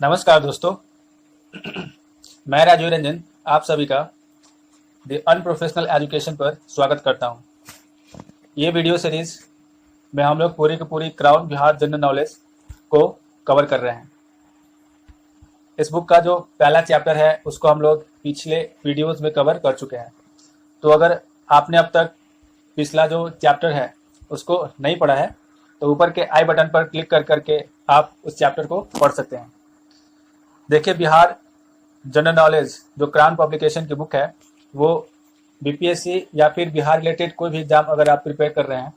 नमस्कार दोस्तों। मैं राजीव रंजन आप सभी का द अनप्रोफेशनल एजुकेशन पर स्वागत करता हूं। ये वीडियो सीरीज में हम लोग पूरी की पूरी क्राउन बिहार जनरल नॉलेज को कवर कर रहे हैं। इस बुक का जो पहला चैप्टर है उसको हम लोग पिछले वीडियोस में कवर कर चुके हैं। तो अगर आपने अब तक पिछला जो चैप्टर है उसको नहीं पढ़ा है तो ऊपर के आई बटन पर क्लिक कर करके आप उस चैप्टर को पढ़ सकते हैं। देखिए, बिहार जनरल नॉलेज जो क्राउन पब्लिकेशन की बुक है वो बीपीएससी या फिर बिहार रिलेटेड कोई भी एग्जाम अगर आप प्रिपेयर कर रहे हैं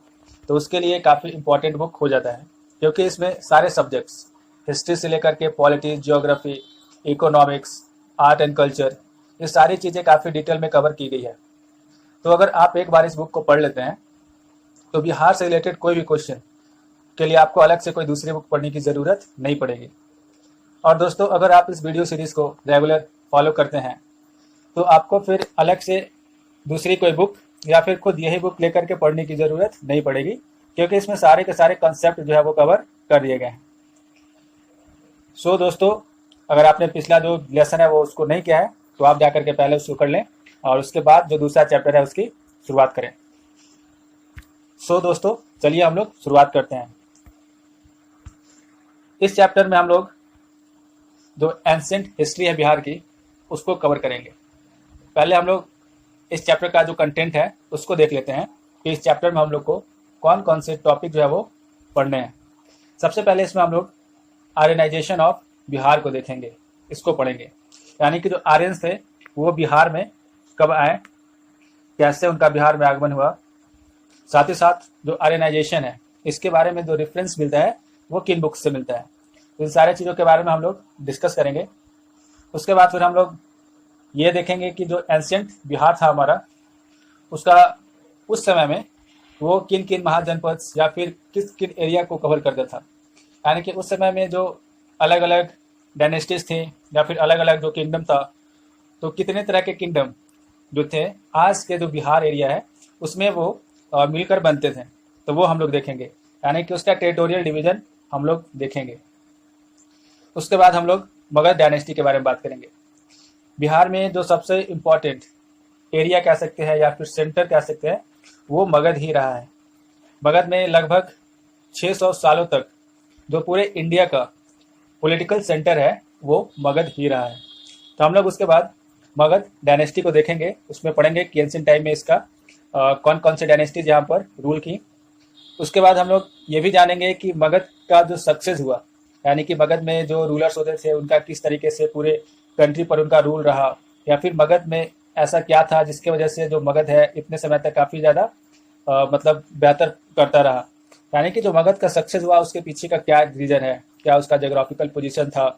तो उसके लिए काफ़ी इंपॉर्टेंट बुक हो जाता है, क्योंकि इसमें सारे सब्जेक्ट्स हिस्ट्री से लेकर के politics, geography, economics, art and culture, ये सारी चीज़ें काफ़ी डिटेल में कवर की गई है। तो अगर आप एक बार इस बुक को पढ़ लेते हैं तो बिहार से रिलेटेड कोई भी क्वेश्चन के लिए आपको अलग से कोई दूसरी बुक पढ़ने की ज़रूरत नहीं पड़ेगी। और दोस्तों, अगर आप इस वीडियो सीरीज़ को रेगुलर फॉलो करते हैं तो आपको फिर अलग से दूसरी कोई बुक या फिर खुद यही बुक लेकर के पढ़ने की ज़रूरत नहीं पड़ेगी, क्योंकि इसमें सारे के सारे कॉन्सेप्ट जो है वो कवर कर दिए गए हैं। सो दोस्तों, अगर आपने पिछला जो लेसन है वो उसको नहीं किया है तो आप जाकर के पहले उसको कर लें और उसके बाद जो दूसरा चैप्टर है उसकी शुरुआत करें। सो दोस्तों, चलिए हम लोग शुरुआत करते हैं। इस चैप्टर में हम लोग जो एंशिएंट हिस्ट्री है बिहार की उसको कवर करेंगे। पहले हम लोग इस चैप्टर का जो कंटेंट है उसको देख लेते हैं कि इस चैप्टर में हम लोग को कौन कौन से टॉपिक जो है वो पढ़ने हैं। सबसे पहले इसमें हम लोग आर्यनाइजेशन ऑफ बिहार को देखेंगे, इसको पढ़ेंगे। यानी कि जो आर्यंस थे वो बिहार में कब आए, कैसे उनका बिहार में आगमन हुआ, साथ ही साथ जो आर्यनाइजेशन है इसके बारे में जो रेफरेंस मिलता है वो किन बुक्स से मिलता है, इन सारी चीज़ों के बारे में हम लोग डिस्कस करेंगे। उसके बाद फिर हम लोग ये देखेंगे कि जो एंशिएंट बिहार था हमारा, उसका उस समय में वो किन किन महाजनपद या फिर किस किन एरिया को कवर करता था। यानी कि उस समय में जो अलग अलग डायनेस्टीज थी या फिर अलग अलग जो किंगडम था, तो कितने तरह के किंगडम जो थे आज के जो बिहार एरिया है उसमें वो मिलकर बनते थे, तो वो हम लोग देखेंगे। यानी कि उसका टेरिटोरियल डिवीजन हम लोग देखेंगे। उसके बाद हम लोग मगध डायनेस्टी के बारे में बात करेंगे। बिहार में जो सबसे इम्पोर्टेंट एरिया कह सकते हैं या फिर सेंटर कह सकते हैं वो मगध ही रहा है। मगध में लगभग 600 सालों तक जो पूरे इंडिया का पॉलिटिकल सेंटर है वो मगध ही रहा है। तो हम लोग उसके बाद मगध डायनेस्टी को देखेंगे, उसमें पढ़ेंगे कि एंशिएंट टाइम में इसका कौन कौन से डायनेस्टीज यहाँ पर रूल की। उसके बाद हम लोग ये भी जानेंगे कि मगध का जो सक्सेस हुआ, यानी कि मगध में जो रूलर्स होते थे उनका किस तरीके से पूरे कंट्री पर उनका रूल रहा, या फिर मगध में ऐसा क्या था जिसके वजह से जो मगध है इतने समय तक काफ़ी ज़्यादा मतलब बेहतर करता रहा। यानी कि जो मगध का सक्सेस हुआ उसके पीछे का क्या रीज़न है, क्या उसका जोग्राफिकल पोजीशन था,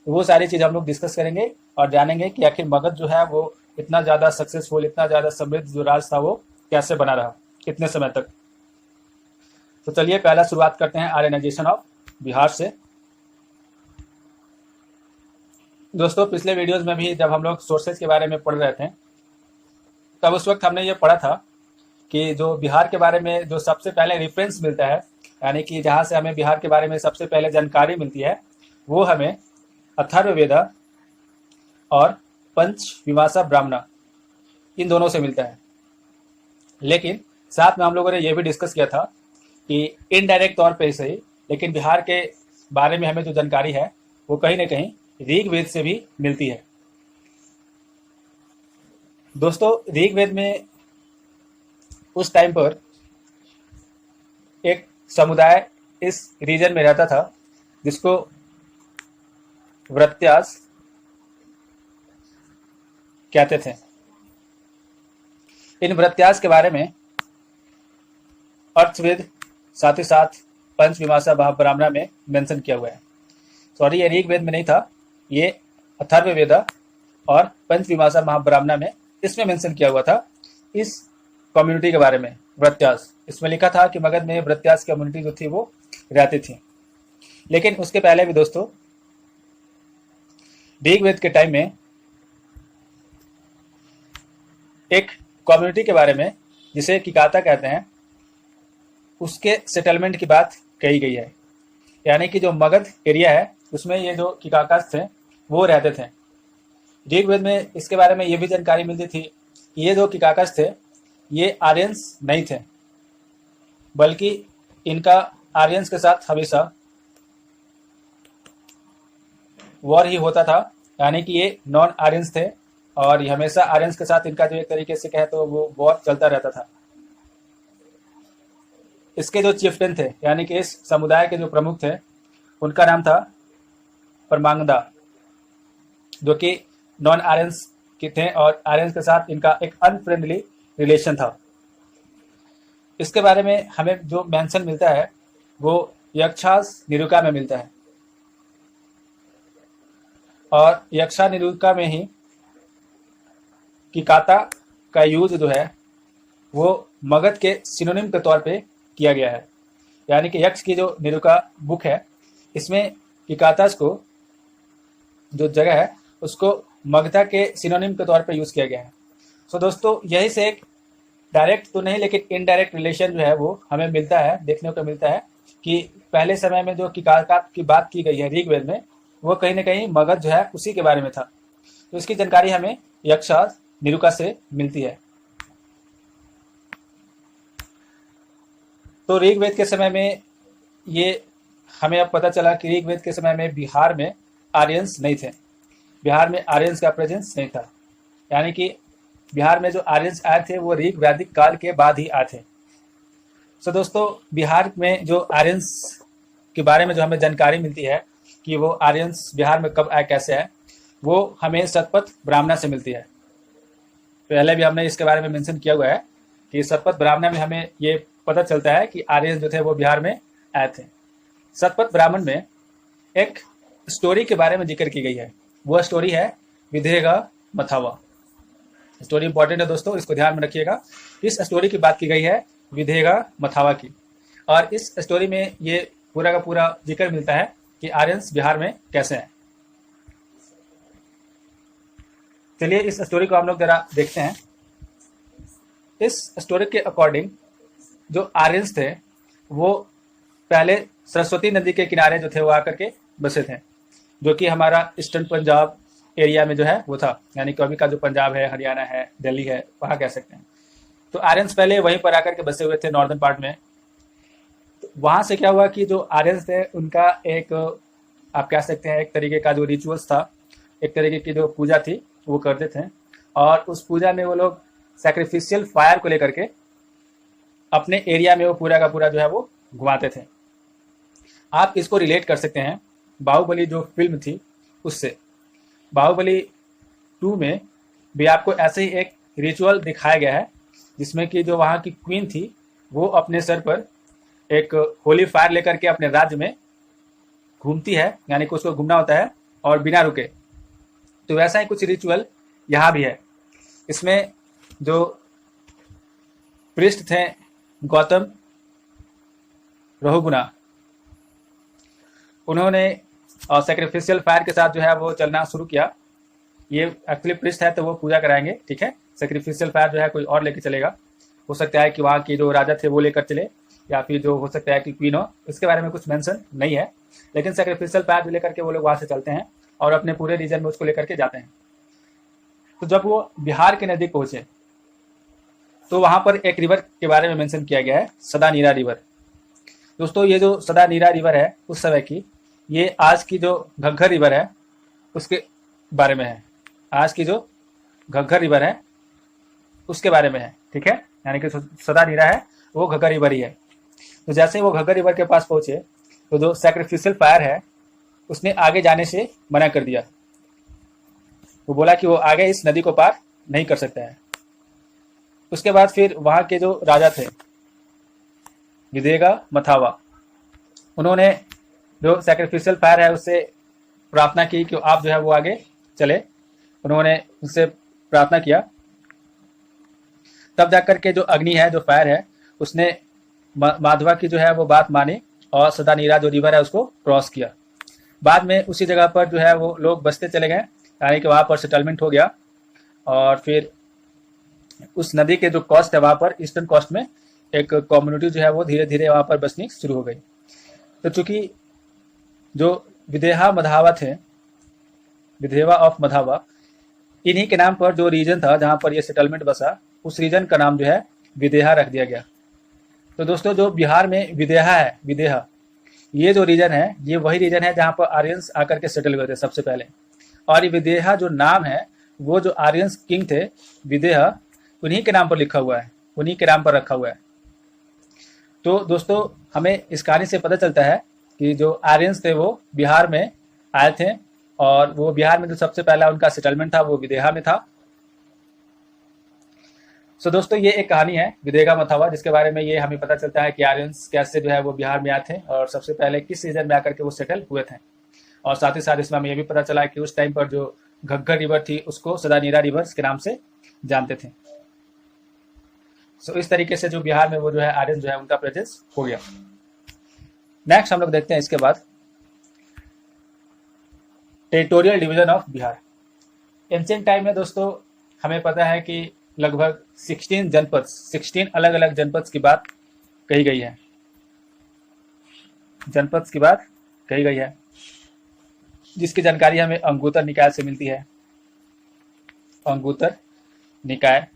तो वो सारी चीज़ हम लोग डिस्कस करेंगे और जानेंगे कि आखिर मगध जो है वो इतना ज़्यादा सक्सेसफुल, इतना ज़्यादा समृद्ध जो राज था वो कैसे बना रहा, कितने समय तक। तो चलिए पहला शुरुआत करते हैं आर्यनाइजेशन ऑफ बिहार से। दोस्तों, पिछले वीडियोस में भी जब हम लोग सोर्सेज के बारे में पढ़ रहे थे तब उस वक्त हमने ये पढ़ा था कि जो बिहार के बारे में जो सबसे पहले रेफरेंस मिलता है, यानी कि जहाँ से हमें बिहार के बारे में सबसे पहले जानकारी मिलती है वो हमें अथर्ववेद और पंचविमासा ब्राह्मणा, इन दोनों से मिलता है। लेकिन साथ में हम लोगों ने यह भी डिस्कस किया था कि इनडायरेक्ट तौर पे सही, लेकिन बिहार के बारे में हमें जो जानकारी है वो कहीं ना कहीं ऋग्वेद से भी मिलती है। दोस्तों, ऋग्वेद में उस टाइम पर एक समुदाय इस रीजन में रहता था जिसको व्रत्यास कहते थे। इन व्रत्यास के बारे में अर्थवेद साथ ही साथ पंचविमासा ब्राह्मणा में मेंशन किया हुआ है। सॉरी, ये ऋग्वेद में नहीं था, ये अथर्ववेद और पंचविमासा महाब्राह्मणा में इसमें मेंशन किया हुआ था। इस कम्युनिटी के बारे में व्रत्यास, इसमें लिखा था कि मगध में व्रत्यास कम्युनिटी जो थी वो रहती थी। लेकिन उसके पहले भी दोस्तों ऋग्वेद के टाइम में एक कम्युनिटी के बारे में जिसे किकाता कहते हैं, उसके सेटलमेंट की बात कही गई है। यानी कि जो मगध एरिया है उसमें ये जो किकाकास थे वो रहते थे। ऋग्वेद में इसके बारे में ये भी जानकारी मिलती थी कि ये जो किकाकास थे ये आर्यंस नहीं थे, बल्कि इनका आर्यंस के साथ हमेशा वॉर ही होता था, यानी कि ये नॉन आर्यंस थे और हमेशा आर्यंस के साथ इनका जो एक तरीके से कहे तो वो वॉर चलता रहता था। इसके जो चिफ्टन थे यानी कि इस समुदाय के जो प्रमुख थे उनका नाम था परमांगदा, जो कि नॉन आर्यंस के थे और आर्यंस के साथ इनका एक अनफ्रेंडली रिलेशन था। इसके बारे में हमें जो मेंशन मिलता है वो यक्षास निरुका में मिलता है और यक्षा निरुका में ही किकाता का यूज जो है वो मगध के सिनोनिम के तौर पे किया गया है। यानी कि यक्ष की जो निरुका बुक है इसमें किकातास को जो जगह है उसको मगधा के सिनोनिम के तौर पे यूज किया गया है। सो दोस्तों यही से एक डायरेक्ट तो नहीं लेकिन इनडायरेक्ट रिलेशन जो है वो हमें मिलता है, देखने को मिलता है कि पहले समय में जो किकाता की बात की गई है ऋग्वेद में वो कहीं ना कहीं मगध जो है उसी के बारे में था। तो इसकी जानकारी हमें यक्षास निरुका से मिलती है। तो ऋग्वेद के समय में ये हमें अब पता चला कि ऋग्वेद के समय में बिहार में आर्यंस नहीं थे, बिहार में आर्यंस का प्रेजेंस नहीं था। यानी कि बिहार में जो आर्यंस आए थे वो ऋग वैदिक काल के बाद ही आए थे। सो दोस्तों बिहार में जो आर्यंस के बारे में जो हमें जानकारी मिलती है कि वो आर्यंस बिहार में कब आए कैसे आए, वो हमें शतपथ ब्राह्मणा से मिलती है। पहले भी हमने इसके बारे में मेंशन किया हुआ है कि शतपथ ब्राह्मण में हमें ये पता चलता है कि आर्यन जो थे वो बिहार में आए थे। शतपथ ब्राह्मण में एक स्टोरी के बारे में जिक्र की गई है, वह स्टोरी है विदेगा मथावा। स्टोरी इंपॉर्टेंट है दोस्तों, इसको ध्यान में रखिएगा। इस स्टोरी की बात की गई है विदेगा मथावा की और इस स्टोरी में ये पूरा का पूरा जिक्र मिलता है कि आर्यंस बिहार में कैसे हैं। चलिए इस स्टोरी को हम लोग जरा देखते हैं। इस स्टोरी के अकॉर्डिंग जो आर्यंस थे वो पहले सरस्वती नदी के किनारे जो थे वो आकर के बसे थे, जो कि हमारा ईस्टर्न पंजाब एरिया में जो है वो था, यानी कि अभी का जो पंजाब है, हरियाणा है, दिल्ली है, वहाँ कह सकते हैं। तो आर्यंस पहले वहीं पर आकर के बसे हुए थे नॉर्दर्न पार्ट में। तो वहाँ से क्या हुआ कि जो आर्यंस थे उनका एक आप कह सकते हैं एक तरीके का जो रिचुअल्स था, एक तरीके की जो पूजा थी वो करते थे और उस पूजा में वो लोग सैक्रिफिशियल फायर को लेकर के अपने एरिया में वो पूरा का पूरा जो है वो घुमाते थे। आप इसको रिलेट कर सकते हैं बाहुबली जो फिल्म थी उससे। बाहुबली 2 में भी आपको ऐसे ही एक रिचुअल दिखाया गया है जिसमें कि जो वहाँ की क्वीन थी वो अपने सर पर एक होली फायर लेकर के अपने राज्य में घूमती है, यानी कि उसको घूमना होता है और बिना रुके। तो वैसा ही कुछ रिचुअल यहाँ भी है। इसमें जो पृष्ठ थे गौतम रहुगुना, उन्होंने सैक्रिफिशियल फायर के साथ जो है वो चलना शुरू किया। ये एक्चुअली पृष्ठ है तो वो पूजा कराएंगे, ठीक है। सैक्रिफिशियल फायर जो है कोई और लेके चलेगा, हो सकता है कि वहाँ के जो राजा थे वो लेकर चले या फिर जो हो सकता है कि क्वीन हो, इसके बारे में कुछ मेंशन नहीं है। लेकिन सैक्रिफिशियल फायर जो लेकर के वो लोग वहाँ से चलते हैं और अपने पूरे रीजन में उसको लेकर के जाते हैं। तो जब वो बिहार के नजदीक पहुंचे तो वहां पर एक रिवर के बारे में मेंशन किया गया है, सदा नीरा रिवर। दोस्तों ये जो सदा नीरा रिवर है उस समय की, ये आज की जो घग्घर रिवर है उसके बारे में है। आज की जो घग्घर रिवर है उसके बारे में है, ठीक है। यानी कि सदा नीरा है वो घग्घर रिवर ही है। तो जैसे ही वो घग्घर रिवर के पास पहुंचे तो जो सैक्रिफिशियल फायर है उसने आगे जाने से मना कर दिया। वो बोला कि वो आगे इस नदी को पार नहीं कर सकता है। उसके बाद फिर वहां के जो राजा थे विदेगा मथावा, उन्होंने जो सैक्रिफिशियल फायर है उससे प्रार्थना की कि आप जो है वो आगे चले। उन्होंने उससे प्रार्थना किया, तब जाकर के जो अग्नि है, जो फायर है, उसने माधवा की जो है वो बात मानी और सदा नीरा जो रिवर है उसको क्रॉस किया। बाद में उसी जगह पर जो है वो लोग बसते चले गए, यानी कि वहाँ पर सेटलमेंट हो गया। और फिर उस नदी के जो कोस्ट है वहाँ पर ईस्टर्न कोस्ट में एक कम्युनिटी जो है वो धीरे धीरे वहाँ पर बसनी शुरू हो गई। तो चूंकि जो विदेहा मधावा थे, विदेवा ऑफ मधावा, इन्हीं के नाम पर जो रीजन था जहां पर ये सेटलमेंट बसा, उस रीजन का नाम जो है विदेहा रख दिया गया। तो दोस्तों जो बिहार में विदेहा है, विदेहा, ये जो रीजन है ये वही रीजन है जहां पर आर्यंस आकर के सेटल हुए थे सबसे पहले। और ये विदेहा जो नाम है वो जो आर्यंस किंग थे विदेहा, उन्हीं के नाम पर लिखा हुआ है, उन्हीं के नाम पर रखा हुआ है। तो दोस्तों हमें इस कहानी से पता चलता है कि जो आर्यंस थे वो बिहार में आए थे, और वो बिहार में जो सबसे पहला उनका सेटलमेंट था वो विदेहा में था। सो दोस्तों ये एक कहानी है विदेहा मथावा, जिसके बारे में ये हमें पता चलता है कि आर्यंस कैसे जो है वो बिहार में आए थे और सबसे पहले किस रीजन में आकर के वो सेटल हुए थे। और साथ ही साथ इसमें हमें ये भी पता चला कि उस टाइम पर जो घग्गर रिवर थी उसको सदानीरा रिवर के नाम से जानते थे। सो इस तरीके से जो बिहार में वो जो है आर्यन जो है उनका प्रेजेंस हो गया। नेक्स्ट हम लोग देखते हैं इसके बाद territorial division of Bihar. Ancient time में दोस्तों हमें पता है कि लगभग 16 जनपद, 16 अलग अलग जनपद की बात कही गई है, जनपद की बात कही गई है, जिसकी जानकारी हमें अंगुतर निकाय से मिलती है। अंगुतर निकाय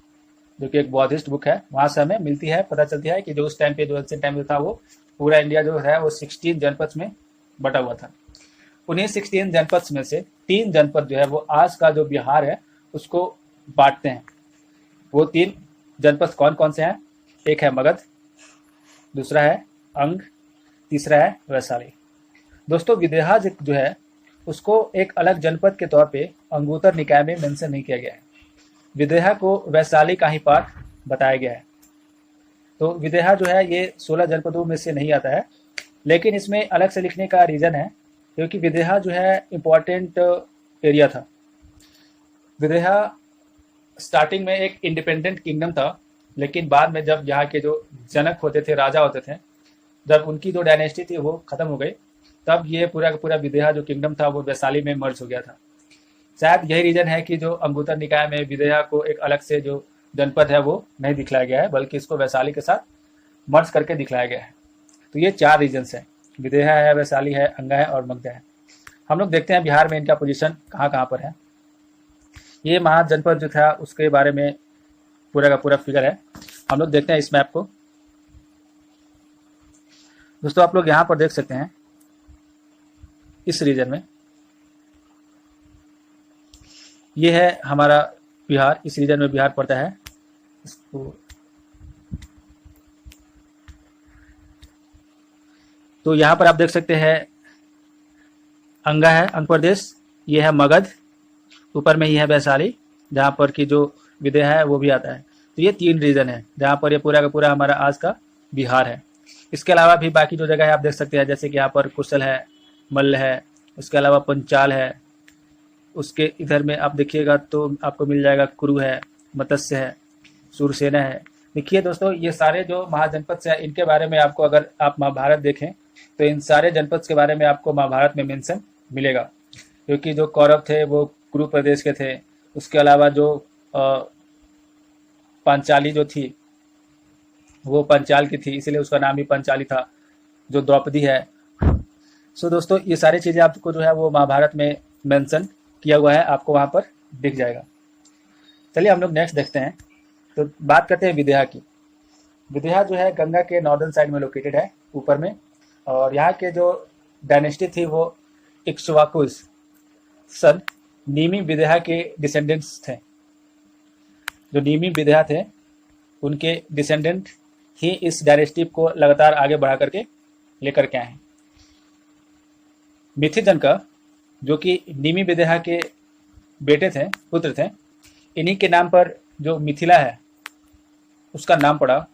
जो कि एक बौद्धिस्ट बुक है, वहां से हमें मिलती है, पता चलती है कि जो उस टाइम पे जो एंशिएंट टाइम में था वो पूरा इंडिया जो है वो 16 जनपद में बटा हुआ था। उन्हीं 16 जनपद में से 3 जनपद जो है वो आज का जो बिहार है उसको बांटते हैं। वो 3 जनपद कौन कौन से हैं? एक है मगध, दूसरा है अंग, तीसरा है वैशाली। दोस्तों विदेहा जो है उसको एक अलग जनपद के तौर पे अंगुतर निकाय में मेंशन नहीं किया गया है, विदेहा को वैशाली का ही पार्ट बताया गया है। तो विदेहा जो है ये 16 जनपदों में से नहीं आता है, लेकिन इसमें अलग से लिखने का रीज़न है क्योंकि विदेहा जो है इम्पॉर्टेंट एरिया था। विदेहा स्टार्टिंग में एक इंडिपेंडेंट किंगडम था, लेकिन बाद में जब यहाँ के जो जनक होते थे, राजा होते थे, जब उनकी जो डायनेस्टी थी वो खत्म हो गई, तब ये पूरा का पूरा विदेहा जो किंगडम था वो वैशाली में मर्ज हो गया था। शायद यही रीजन है कि जो अंगुतर निकाय में विदेहा को एक अलग से जो जनपद है वो नहीं दिखलाया गया है, बल्कि इसको वैशाली के साथ मर्ज करके दिखलाया गया है। तो ये 4 रीजन्स हैं, विदेहा है, वैशाली है, अंगा है और मगध है। हम लोग देखते हैं बिहार में इनका पोजीशन कहाँ कहाँ पर है। ये महाजनपद जो था उसके बारे में पूरा का पूरा फिगर है, हम लोग देखते हैं इस मैप को। दोस्तों आप लोग यहाँ पर देख सकते हैं इस रीजन में ये है हमारा बिहार, इस रीजन में बिहार पड़ता है। इसको तो यहाँ पर आप देख सकते हैं अंगा है, अंग प्रदेश, ये है मगध, ऊपर में ही है वैशाली जहाँ पर कि जो विदेहा है वो भी आता है। तो ये 3 रीजन है जहाँ पर ये पूरा का पूरा हमारा आज का बिहार है। इसके अलावा भी बाकी जो जगह है आप देख सकते हैं, जैसे कि यहाँ पर कुशल है, मल्ल है, उसके अलावा पंचाल है, उसके इधर में आप देखिएगा तो आपको मिल जाएगा कुरु है, मत्स्य है, सूरसेना है। देखिए दोस्तों ये सारे जो महाजनपद से इनके बारे में आपको अगर आप महाभारत देखें तो इन सारे जनपद के बारे में आपको महाभारत में मेंशन मिलेगा, क्योंकि जो कौरव थे वो कुरु प्रदेश के थे, उसके अलावा जो पांचाली जो थी वो पंचाल की थी, इसलिए उसका नाम भी पंचाली था। जो द्रौपदी है, सो दोस्तों ये सारी चीज़ें आपको जो है वो महाभारत में मेंशन किया हुआ है, आपको वहाँ पर दिख जाएगा। चलिए हम लोग नेक्स्ट देखते हैं। तो बात करते हैं विदेहा की। विदेहा जो है गंगा के नॉर्दर्न साइड में लोकेटेड है ऊपर में, और यहाँ के जो डायनेस्टी थी वो इक्ष्वाकुस सन नीमी विदेहा के डिसेंडेंट्स थे। जो नीमी विदेहा थे उनके डिसेंडेंट ही इस डायनेस्टी को लगातार आगे बढ़ा करके लेकर के आए हैं। मिथिजनका जो कि नीमी विदेहा के बेटे थे, पुत्र थे, इन्हीं के नाम पर जो मिथिला है उसका नाम पड़ा।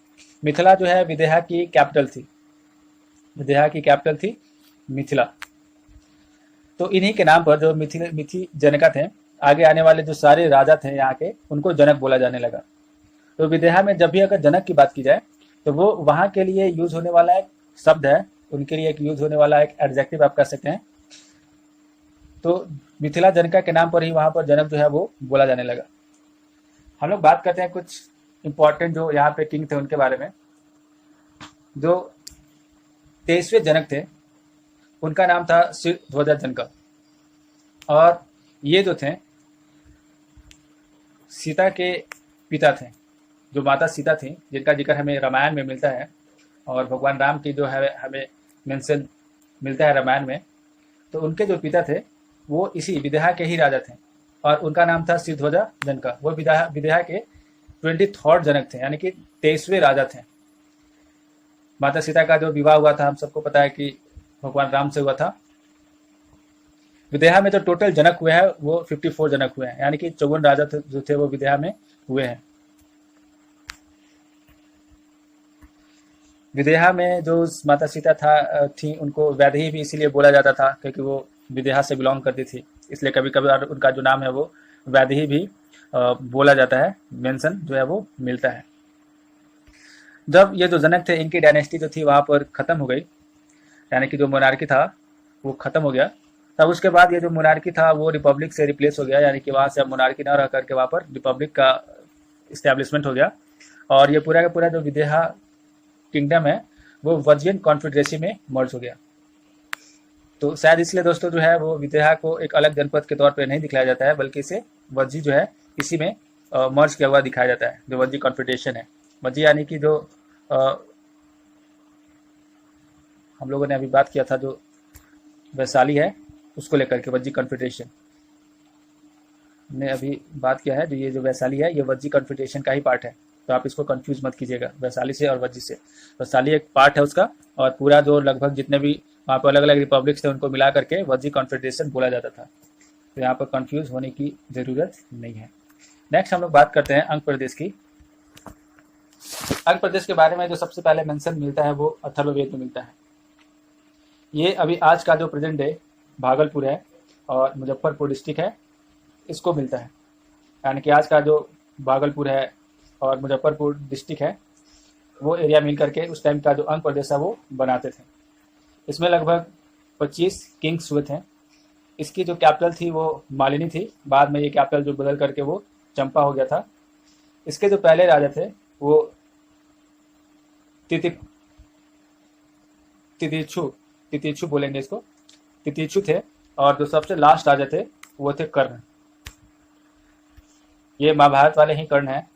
मिथिला जो है विदेहा की कैपिटल थी, विदेहा की कैपिटल थी मिथिला। तो इन्हीं के नाम पर जो मिथि जनका थे, आगे आने वाले जो सारे राजा थे यहाँ के उनको जनक बोला जाने लगा। तो विदेहा में जब भी अगर जनक की बात की जाए तो वो वहाँ के लिए यूज होने वाला एक शब्द है, उनके लिए एक यूज होने वाला एक एडजेक्टिव आप कह सकते हैं। तो मिथिला जनका के नाम पर ही वहाँ पर जनक जो है वो बोला जाने लगा। हम लोग बात करते हैं कुछ इंपॉर्टेंट जो यहाँ पे किंग थे उनके बारे में। जो 23वें जनक थे उनका नाम था सिरध्वजा जनक। और ये जो थे सीता के पिता थे, जो माता सीता थी जिनका जिक्र हमें रामायण में मिलता है, और भगवान राम की जो है हमें मेंशन मिलता है रामायण में। तो उनके जो पिता थे वो इसी विदेहा के ही राजा थे, और उनका नाम था सिरध्वजा जनक। वो विदेहा के 23rd जनक थे, यानी कि 23वें राजा थे। माता सीता का जो विवाह हुआ था हम सबको पता है कि भगवान राम से हुआ था। विदेहा में जो टोटल जनक हुए हैं वो 54 जनक हुए हैं, यानी कि 54 राजा जो थे वो विदेहा में हुए हैं। विदेहा में जो माता सीता थी उनको वैदेही भी इसीलिए बोला जाता था क्योंकि वो विदेहा से बिलोंग करती थी, इसलिए कभी कभी उनका जो नाम है वो वैदेही भी बोला जाता है, मेंशन जो है वो मिलता है। जब ये जो जनक थे इनकी डायनेस्टी जो थी वहाँ पर ख़त्म हो गई, यानी कि जो मोनार्की था वो ख़त्म हो गया, तब उसके बाद ये जो मोनार्की था वो रिपब्लिक से रिप्लेस हो गया, यानी कि वहाँ से अब मोनार्की न रह करके वहाँ पर रिपब्लिक का इस्टेब्लिशमेंट हो गया। और ये पूरा का पूरा जो विदेहा किंगडम है वो वर्जियन कॉन्फेडरेसी में मर्ज हो गया। तो शायद इसलिए दोस्तों जो है वो विदेहा को एक अलग जनपद के तौर पर नहीं दिखाया जाता है, बल्कि इसे वज्जी जो है इसी में मर्ज किया हुआ दिखाया जाता है, जो वज्जी कॉन्फेडरेशन है। वज्जी यानी कि जो हम लोगों ने अभी बात किया था जो वैशाली है उसको लेकर के वज्जी कॉन्फेडरेशन ने अभी बात किया है। जो ये जो वैशाली है ये वज्जी कॉन्फेडरेशन का ही पार्ट है, तो आप इसको कंफ्यूज मत कीजिएगा वैशाली से और वज्जी से। वैशाली एक पार्ट है उसका, और पूरा जो लगभग जितने भी वहाँ पर अलग अलग रिपब्लिक्स थे उनको मिला करके वज्जी कॉन्फेडरेशन बोला जाता था। तो यहाँ पर कंफ्यूज होने की ज़रूरत नहीं है। नेक्स्ट हम लोग बात करते हैं अंग प्रदेश की। अंग प्रदेश के बारे में जो सबसे पहले मेंशन मिलता है वो अथर्ववेद में मिलता है। ये अभी आज का जो प्रेजेंट डे भागलपुर है और मुजफ्फरपुर डिस्ट्रिक्ट है इसको मिलता है, यानी कि आज का जो भागलपुर है और मुजफ्फरपुर डिस्ट्रिक्ट है वो एरिया मिल करके उस टाइम का जो अंग प्रदेश है वो बनाते थे। इसमें लगभग 25 किंग्स हुए थे। इसकी जो कैपिटल थी वो मालिनी थी, बाद में ये कैपिटल जो बदल करके वो चंपा हो गया था। इसके जो पहले राजा थे वो तितिक्षु बोलेंगे इसको, तितिक्षु थे, और जो सबसे लास्ट राजा थे वो थे कर्ण। ये महाभारत वाले ही कर्ण हैं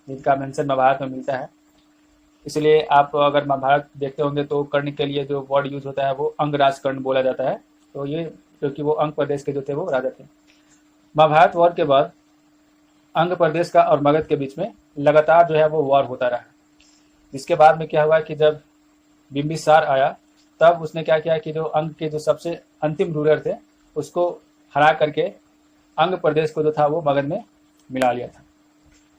जिनका मेंशन महाभारत में मिलता है, इसलिए आप अगर महाभारत देखते होंगे तो कर्ण के लिए जो वर्ड यूज होता है वो अंगराज कर्ण बोला जाता है। तो ये क्योंकि वो अंग प्रदेश के जो थे वो राजा थे। महाभारत वॉर के बाद अंग प्रदेश का और मगध के बीच में लगातार जो है वो वॉर होता रहा, जिसके बाद में क्या हुआ कि जब बिंबिसार आया तब उसने क्या किया कि जो अंग के जो सबसे अंतिम रूलर थे उसको हरा करके अंग प्रदेश को जो था वो मगध में मिला लिया था।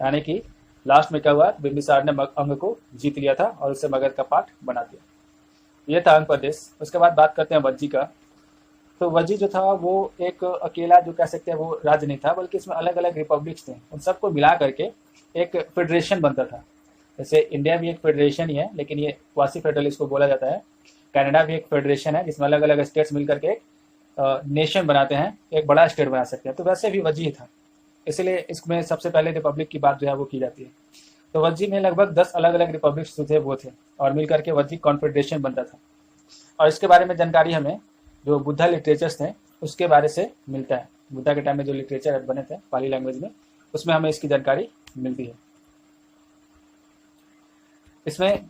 यानी कि लास्ट में क्या हुआ, बिंबिसार ने अंग को जीत लिया था और उसे मगध का पार्ट बना दिया। ये था अंग प्रदेश। उसके बाद बात करते हैं वज्जी का। तो वज्जी जो था वो एक अकेला जो कह सकते हैं वो राज्य नहीं था, बल्कि इसमें अलग अलग रिपब्लिक्स थे, उन सबको मिला करके एक फेडरेशन बनता था। जैसे इंडिया भी एक फेडरेशन ही है, लेकिन ये क्वासी फेडरल इसको बोला जाता है। कनाडा भी एक फेडरेशन है जिसमें अलग अलग स्टेट्स मिलकर के एक नेशन बनाते हैं, एक बड़ा स्टेट बना सकते हैं। तो वैसे भी वज्जी था, इसलिए इसमें सबसे पहले रिपब्लिक की बात जो है वो की जाती है। तो वज्जी में लगभग 10 अलग अलग रिपब्लिक्स जो थे वो थे, और मिल करके वज्जी कॉन्फेडरेशन बनता था। और इसके बारे में जानकारी हमें जो बुद्धा लिटरेचर्स थे उसके बारे से मिलता है। बुद्धा के टाइम में जो लिटरेचर बने थे पाली लैंग्वेज में, उसमें हमें इसकी जानकारी मिलती है। इसमें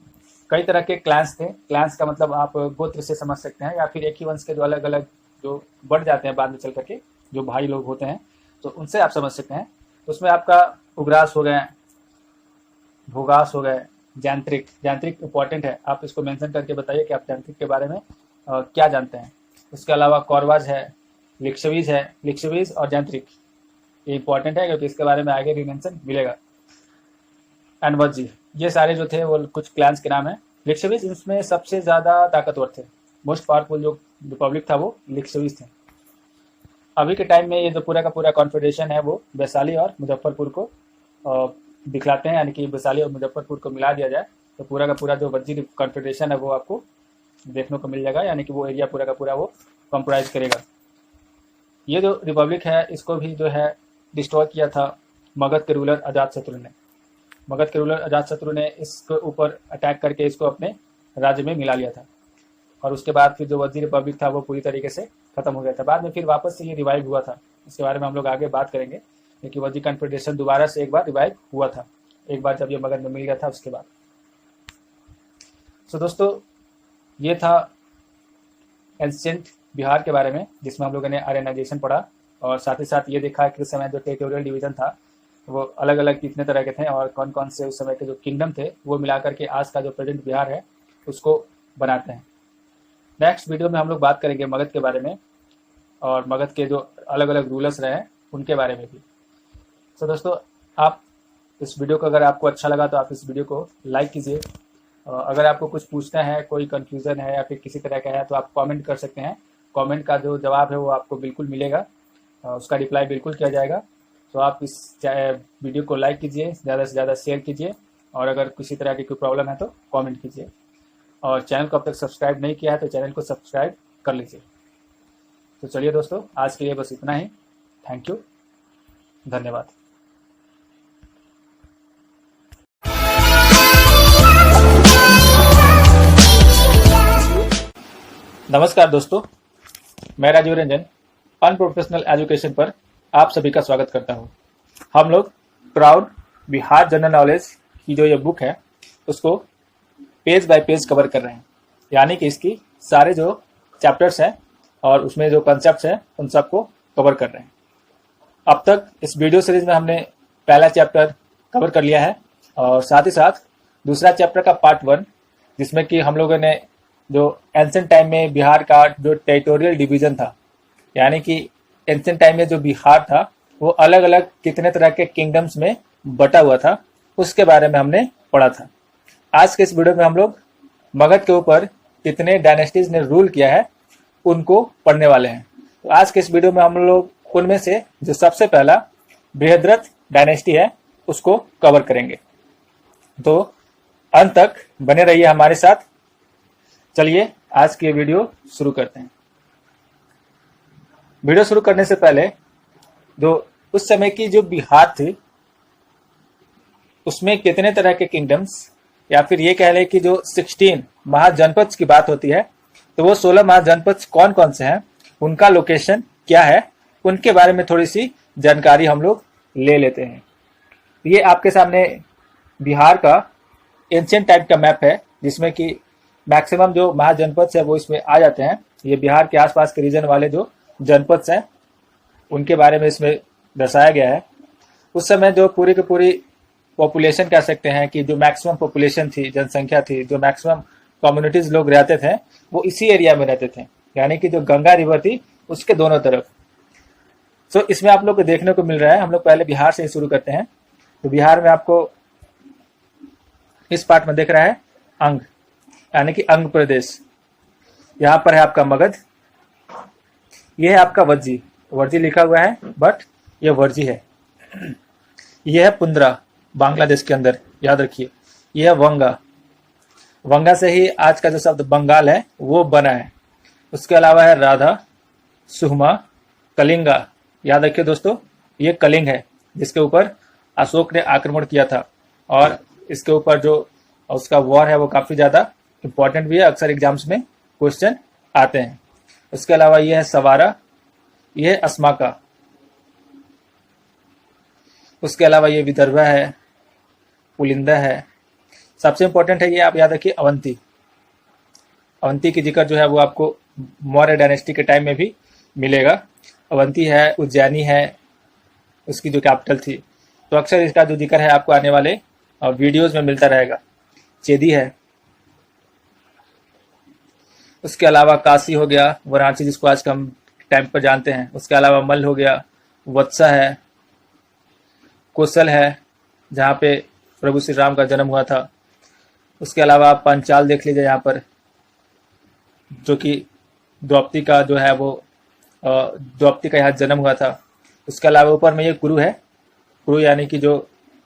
कई तरह के क्लान्स थे। क्लान्स का मतलब आप गोत्र से समझ सकते हैं, या फिर एक ही वंश के जो अलग अलग जो बढ़ जाते हैं बाद में चल करके, जो भाई लोग होते हैं, तो उनसे आप समझ सकते हैं। उसमें आपका उग्रास हो गए, भोगास हो गए, जैंत्रिक। जैंत्रिक इंपॉर्टेंट है, आप इसको मेंशन करके बताइए कि आप जैंत्रिक के बारे में क्या जानते हैं। उसके अलावा कौरवाज है, लिक्शवीज है। लिक्शवीज और जैंत्रिक ये इंपॉर्टेंट है क्योंकि इसके बारे में आगे भी मेंशन मिलेगा। एंड वज्जी, ये सारे जो थे वो कुछ क्लान्स के नाम है। लिक्शवीज इसमें सबसे ज़्यादा ताकतवर थे, मोस्ट पावरफुल जो रिपब्लिक था वो लिक्शवीज थे। अभी के टाइम में ये जो पूरा का पूरा कॉन्फेडरेशन है वो वैशाली और मुजफ्फरपुर को दिखलाते हैं, यानी कि वैशाली और मुजफ्फरपुर को मिला दिया जाए तो पूरा का पूरा जो वज्जी कॉन्फेडरेशन है वो आपको देखने को मिल जाएगा, यानी कि वो एरिया पूरा का पूरा वो कंप्राइज करेगा। ये जो रिपब्लिक है इसको भी जो है डिस्ट्रॉय किया था मगध के रूलर अजातशत्रु ने। मगध के रूलर अजातशत्रु ने इसके ऊपर अटैक करके इसको अपने राज्य में मिला लिया था। और उसके बाद फिर जो वजीर रिपब्लिक था वो पूरी तरीके से खत्म हो गया था। बाद में फिर वापस से ये रिवाइव हुआ था, इसके बारे में हम लोग आगे बात करेंगे। लेकिन वजीर कन्फेडरेशन दोबारा से एक बार रिवाइव हुआ था, एक बार जब ये मगध में मिल गया था उसके बाद। तो दोस्तों ये था एंशिएंट बिहार के बारे में, जिसमें हम लोगों ने आर्यनाइजेशन पढ़ा और साथ ही साथ ये देखा कि उस समय जो टेरिटोरियल डिवीजन था वो अलग अलग कितने तरह के थे और कौन कौन से उस समय के जो किंगडम थे वो मिलाकर के आज का जो प्रेजेंट बिहार है उसको बनाते हैं। नेक्स्ट वीडियो में हम लोग बात करेंगे मगध के बारे में और मगध के जो अलग अलग रूलर्स रहे हैं उनके बारे में भी। तो दोस्तों आप इस वीडियो को, अगर आपको अच्छा लगा तो आप इस वीडियो को लाइक कीजिए। अगर आपको कुछ पूछना है, कोई कंफ्यूजन है या फिर किसी तरह का है तो आप कमेंट कर सकते हैं। कमेंट का जो जवाब है वो आपको बिल्कुल मिलेगा, उसका रिप्लाई बिल्कुल किया जाएगा। तो आप इस वीडियो को लाइक कीजिए, ज़्यादा से ज़्यादा शेयर कीजिए और अगर किसी तरह की कोई प्रॉब्लम है तो कमेंट कीजिए। और चैनल को अब तक सब्सक्राइब नहीं किया है तो चैनल को सब्सक्राइब कर लीजिए। तो चलिए दोस्तों, आज के लिए बस इतना ही। थैंक यू, धन्यवाद। नमस्कार दोस्तों, मैं राजीव रंजन अनप्रोफेशनल एजुकेशन पर आप सभी का स्वागत करता हूं। हम लोग प्राउड बिहार जनरल नॉलेज की जो ये बुक है उसको पेज बाय पेज कवर कर रहे हैं, यानी कि इसकी सारे जो चैप्टर्स हैं और उसमें जो कॉन्सेप्ट्स हैं उन सबको कवर कर रहे हैं। अब तक इस वीडियो सीरीज में हमने पहला चैप्टर कवर कर लिया है और साथ ही साथ दूसरा चैप्टर का पार्ट 1, जिसमें कि हम लोगों ने जो एंशिएंट टाइम में बिहार का जो टेरिटोरियल डिवीजन था, यानी कि एंशिएंट टाइम में जो बिहार था वो अलग अलग कितने तरह के किंगडम्स में बटा हुआ था, उसके बारे में हमने पढ़ा था। आज के इस वीडियो में हम लोग मगध के ऊपर कितने डायनेस्टीज ने रूल किया है उनको पढ़ने वाले हैं। तो आज के इस वीडियो में हम लोग उनमें से जो सबसे पहला बृहद्रथ डायनेस्टी है उसको कवर करेंगे। तो अंत तक बने रहिए हमारे साथ। चलिए आज की वीडियो शुरू करते हैं। वीडियो शुरू करने से पहले जो उस समय की जो बिहार थी उसमें कितने तरह के किंगडम्स, या फिर ये कह लें कि जो 16 महाजनपद की बात होती है तो वो 16 महाजनपद कौन कौन से हैं, उनका लोकेशन क्या है, उनके बारे में थोड़ी सी जानकारी हम लोग ले लेते हैं। ये आपके सामने बिहार का एंशिएंट टाइप का मैप है, जिसमें कि मैक्सिमम जो महाजनपद है वो इसमें आ जाते हैं। ये बिहार के आसपास के रीजन वाले जो जनपद हैं उनके बारे में इसमें दर्शाया गया है। उस समय जो पूरी की पूरी पॉपुलेशन कह सकते हैं कि जो मैक्सिमम पॉपुलेशन थी, जनसंख्या थी, जो मैक्सिमम कम्युनिटीज लोग रहते थे वो इसी एरिया में रहते थे, यानी कि जो गंगा रिवर थी उसके दोनों तरफ। तो इसमें आप लोग को देखने को मिल रहा है, हम लोग पहले बिहार से ही शुरू करते हैं। तो बिहार में आपको इस पार्ट में दिख रहा है अंग, यानी कि अंग प्रदेश। यहाँ पर है आपका मगध, ये है आपका वर्जी, वर्जी लिखा हुआ है बट ये वर्जी है। ये है पुंद्रा, बांग्लादेश के अंदर, याद रखिए। ये है वंगा, वंगा से ही आज का जो शब्द बंगाल है वो बना है। उसके अलावा है राधा, सुहमा, कलिंगा, याद रखिए दोस्तों, ये कलिंग है जिसके ऊपर अशोक ने आक्रमण किया था और इसके ऊपर जो उसका वॉर है वो काफी ज्यादा इंपॉर्टेंट भी है, अक्सर एग्जाम्स में क्वेश्चन आते हैं। उसके अलावा ये है सवारा, ये है अस्माका। उसके अलावा ये विदर्भ है, पुलिंदा है। सबसे इंपॉर्टेंट है ये आप याद रखिए अवंती। अवंती की जिक्र जो है वो आपको मौर्य डायनेस्टी के टाइम में भी मिलेगा। अवंती है, उज्जैनी है, उसकी जो कैपिटल थी। तो अक्सर इसका जो जिक्र है आपको आने वाले वीडियोज में मिलता रहेगा। चेदी है। उसके अलावा काशी हो गया, वाराणसी जिसको आज हम टाइम पर जानते हैं। उसके अलावा मल्ल हो गया, वत्सा है, कोसल है जहाँ पे प्रभु श्री राम का जन्म हुआ था। उसके अलावा आप पंचाल देख लीजिए यहाँ पर, जो कि द्रौपदी का जो है वो द्रौपदी का यहाँ जन्म हुआ था। उसके अलावा ऊपर में ये कुरु है, कुरु यानी कि जो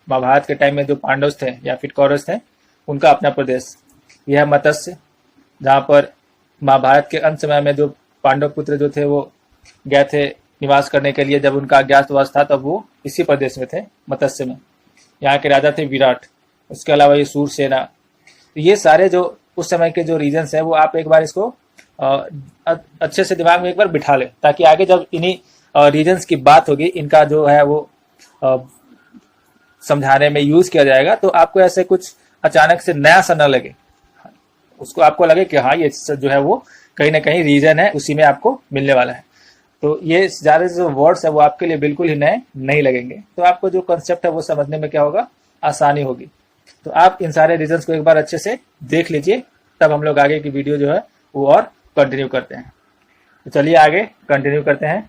महाभारत के टाइम में जो पांडव थे या फिर कौरव थे उनका अपना प्रदेश। यह है मत्स्य, जहाँ पर महाभारत के अंत समय में जो पांडव पुत्र जो थे वो गए थे निवास करने के लिए, जब उनका अज्ञातवास था तब वो इसी प्रदेश में थे, मत्स्य में। यहाँ के राजा थे विराट। उसके अलावा ये सूरसेना। तो ये सारे जो उस समय के जो रीजन्स है वो आप एक बार इसको अच्छे से दिमाग में एक बार बिठा ले, ताकि आगे जब इन्हीं रीजन्स की बात होगी, इनका जो है वो समझाने में यूज किया जाएगा, तो आपको ऐसे कुछ अचानक से नया सा न लगे, उसको आपको लगे कि हाँ ये जो है वो कहीं ना कहीं रीजन है, उसी में आपको मिलने वाला है। तो ये सारे जो वर्ड्स है वो आपके लिए बिल्कुल ही नए नहीं लगेंगे, तो आपको जो कॉन्सेप्ट है वो समझने में क्या होगा, आसानी होगी। तो आप इन सारे रीजन्स को एक बार अच्छे से देख लीजिए, तब हम लोग आगे की वीडियो जो है वो और कंटिन्यू करते हैं। तो चलिए आगे कंटिन्यू करते हैं,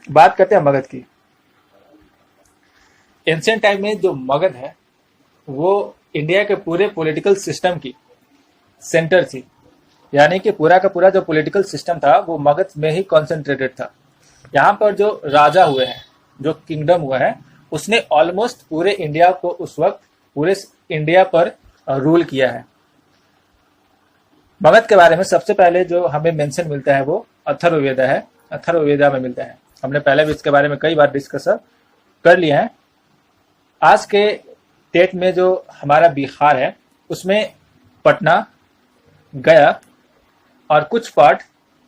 बात करते हैं मगध की। एंशिएंट टाइम में जो मगध है वो इंडिया के पूरे पॉलिटिकल सिस्टम की सेंटर थी, यानी कि पूरा का पूरा जो पॉलिटिकल सिस्टम था वो मगध में ही कॉन्सेंट्रेटेड था। यहाँ पर जो राजा हुए हैं, जो किंगडम हुआ है, उसने ऑलमोस्ट पूरे इंडिया को उस वक्त पूरे इंडिया पर रूल किया है। मगध के बारे में सबसे पहले जो हमें मेंशन मिलता है वो अथर्ववेद है, अथर्ववेद में मिलता है। हमने पहले भी इसके बारे में कई बार डिस्कस कर लिया है। आज के डेट में जो हमारा बिहार है उसमें पटना, गया और कुछ पार्ट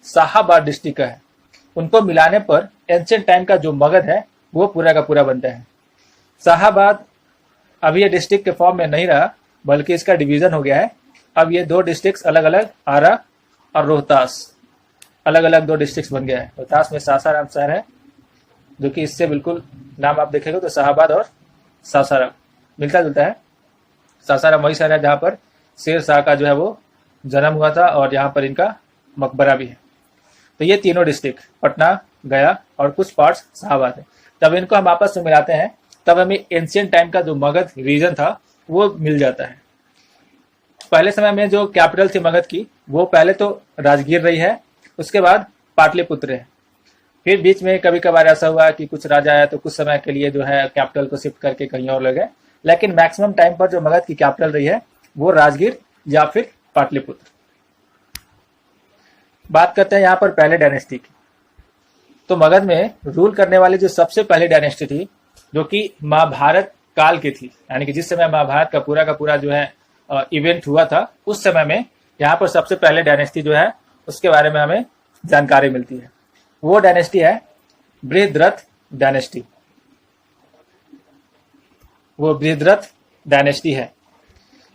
शाहाबाद डिस्ट्रिक्ट का है, उनको मिलाने पर एंशिएंट टाइम का जो मगध है वो पूरा का पूरा बनता है। शाहाबाद अभी ये डिस्ट्रिक्ट के फॉर्म में नहीं रहा, बल्कि इसका डिवीजन हो गया है। अब ये दो डिस्ट्रिक्ट अलग अलग, आरा और रोहतास, अलग अलग दो डिस्ट्रिक्ट बन गया है। रोहतास में सासाराम शहर है, जो कि इससे बिल्कुल नाम आप देखेंगे तो शाहाबाद और सासाराम मिलता जुलता है। सासाराम वही शहर है जहाँ पर शेर शाह का जो है वो जन्म हुआ था, और यहाँ पर इनका मकबरा भी है। तो ये तीनों डिस्ट्रिक्ट पटना, गया और कुछ पार्ट्स शाहाबाद है। तब इनको हम आपस में मिलाते हैं, तब हमें एंशिएंट टाइम का जो मगध रीजन था वो मिल जाता है। पहले समय में जो कैपिटल थी मगध की, वो पहले तो राजगीर रही है, उसके बाद पाटलिपुत्र है। फिर बीच में कभी कभार ऐसा हुआ कि कुछ राजा आया तो कुछ समय के लिए जो है कैपिटल को शिफ्ट करके कहीं और ले गए, लेकिन मैक्सिमम टाइम पर जो मगध की कैपिटल रही है वो राजगीर या फिर पाटलिपुत्र। बात करते हैं यहाँ पर पहले डायनेस्टी की। तो मगध में रूल करने वाली जो सबसे पहली डायनेस्टी थी, जो कि महाभारत काल की थी, यानी कि जिस समय महाभारत का पूरा जो है इवेंट हुआ था, उस समय में यहाँ पर सबसे पहले डायनेस्टी जो है उसके बारे में हमें जानकारी मिलती है। वो डायनेस्टी है बृहद्रथ डायनेस्टी। वो बृहद्रथ डायनेस्टी है।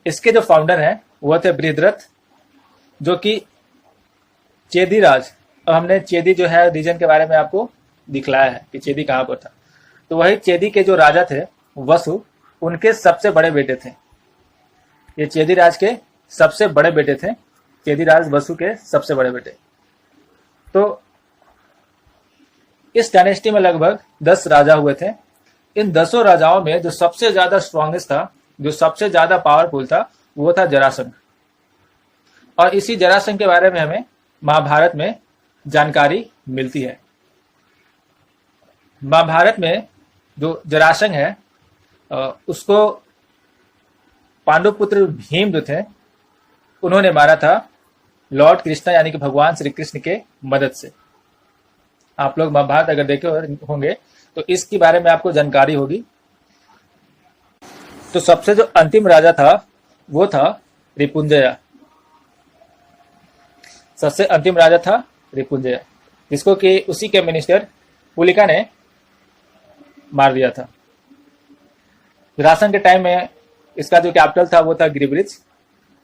इसके जो फाउंडर हैं वो थे बृहद्रथ, जो कि चेदी राज, और हमने चेदी जो है रीजन के बारे में आपको दिखलाया है कि चेदी कहाँ पर था। तो वही चेदी के जो राजा थे वसु, उनके सबसे बड़े बेटे थे। ये चेदी राज के सबसे बड़े बेटे थे, चेदी राज वसु के सबसे बड़े बेटे। तो इस डायनेस्टी में लगभग 10 राजा हुए थे। इन 10 राजाओं में जो सबसे ज्यादा स्ट्रॉन्गेस्ट था, जो सबसे ज्यादा पावरफुल था, वो था जरासंध। और इसी जरासंध के बारे में हमें महाभारत में जानकारी मिलती है। महाभारत में जो जरासंध है उसको पांडुपुत्र भीम जो थे उन्होंने मारा था लॉर्ड कृष्णा, यानी कि भगवान श्री कृष्ण के मदद से। आप लोग महाभारत अगर देखे होंगे तो इसके बारे में आपको जानकारी होगी। तो सबसे जो अंतिम राजा था वो था रिपुंजय। सबसे अंतिम राजा था रिपुंजय, जिसको कि उसी के मिनिस्टर पुलिका ने मार दिया था। जरासंध के टाइम में इसका जो कैपिटल था वो था गिरिब्रिज,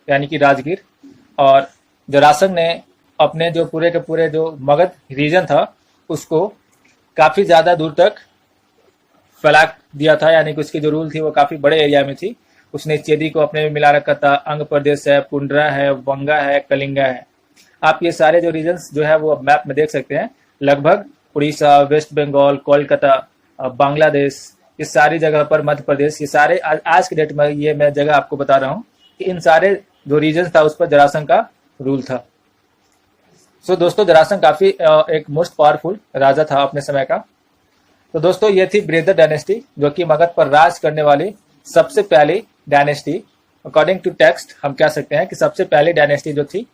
यानी कि राजगीर। और जरासंध ने अपने जो पूरे के पूरे जो मगध रीजन था उसको काफी ज्यादा दूर तक फैला दिया था, यानी कि उसकी जो रूल थी वो काफी बड़े एरिया में थी। उसने चेदी को अपने में मिला रखा था। अंग प्रदेश है, पुंडरा है, वंगा है, कलिंगा है। आप ये सारे जो रीजन्स जो है वो मैप में देख सकते हैं। लगभग उड़ीसा, वेस्ट बंगाल, कोलकाता, बांग्लादेश, इस सारी जगह पर, मध्य प्रदेश, ये सारे आज के डेट में ये मैं जगह आपको बता रहा हूँ कि इन सारे जो रीजन था उस पर जरासंध का रूल था। सो दोस्तों, जरासंध काफी एक मोस्ट पावरफुल राजा था अपने समय का। तो दोस्तों, ये थी बृहद्रथ डायनेस्टी, जो कि मगध पर राज करने वाली सबसे पहली डायनेस्टी। अकॉर्डिंग टू टेक्स्ट हम कह सकते हैं कि सबसे पहली डायनेस्टी जो थी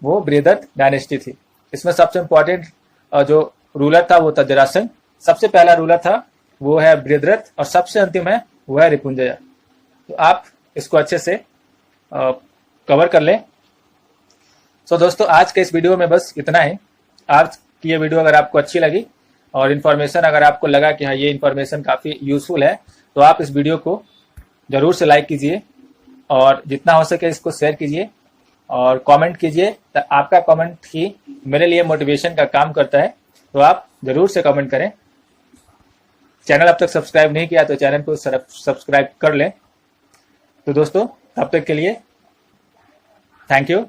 वो बृहद्रथ डायनेस्टी थी। इसमें सबसे इंपॉर्टेंट जो रूलर था वो था जरासंध। सबसे पहला रूलर था वो है बृहद्रथ, और सबसे अंतिम है वो है रिपुंजय। तो आप इसको अच्छे से कवर कर लें। सो दोस्तों, आज के इस वीडियो में बस इतना ही। आज की ये वीडियो अगर आपको अच्छी लगी और इन्फॉर्मेशन अगर आपको लगा कि हाँ ये इन्फॉर्मेशन काफ़ी यूजफुल है, तो आप इस वीडियो को ज़रूर से लाइक कीजिए और जितना हो सके इसको शेयर कीजिए और कमेंट कीजिए। तो आपका कमेंट ही मेरे लिए मोटिवेशन का काम करता है, तो आप ज़रूर से कमेंट करें। चैनल अब तक सब्सक्राइब नहीं किया तो चैनल को सब्सक्राइब कर लें। तो दोस्तों, तब तक के लिए थैंक यू।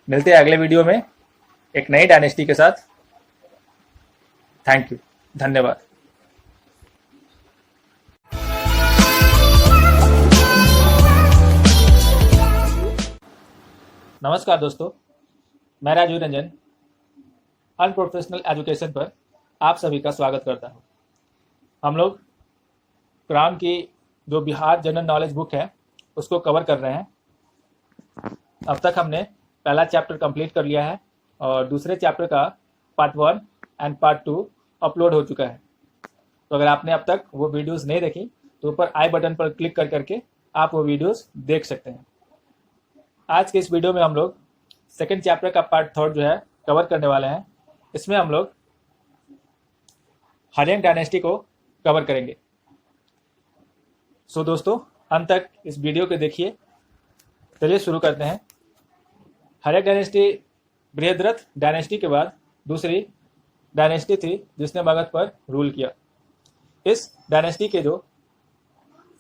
मिलते हैं अगले वीडियो में एक नई डायनेस्टी के साथ। थैंक यू, धन्यवाद। नमस्कार दोस्तों, मैं राजू रंजन अनप्रोफेशनल एजुकेशन पर आप सभी का स्वागत करता हूं। हम लोग क्राउन की जो बिहार जनरल नॉलेज बुक है उसको कवर कर रहे हैं। अब तक हमने पहला चैप्टर कंप्लीट कर लिया है और दूसरे चैप्टर का पार्ट 1 एंड पार्ट 2 अपलोड हो चुका है। तो अगर आपने अब तक वो वीडियोस नहीं देखी तो ऊपर आई बटन पर क्लिक कर करके आप वो वीडियोस देख सकते हैं। आज के इस वीडियो में हम लोग सेकेंड चैप्टर का पार्ट 3 जो है कवर करने वाले हैं। इसमें हम लोग हार्यंग डायनेस्टी को कवर करेंगे। सो दोस्तों, अंत तक इस वीडियो को देखिए। चलिए शुरू करते हैं। हार्यंग डायनेस्टी बृहद्रथ डायनेस्टी के बाद दूसरी डायनेस्टी थी जिसने मगध पर रूल किया। इस डायनेस्टी के जो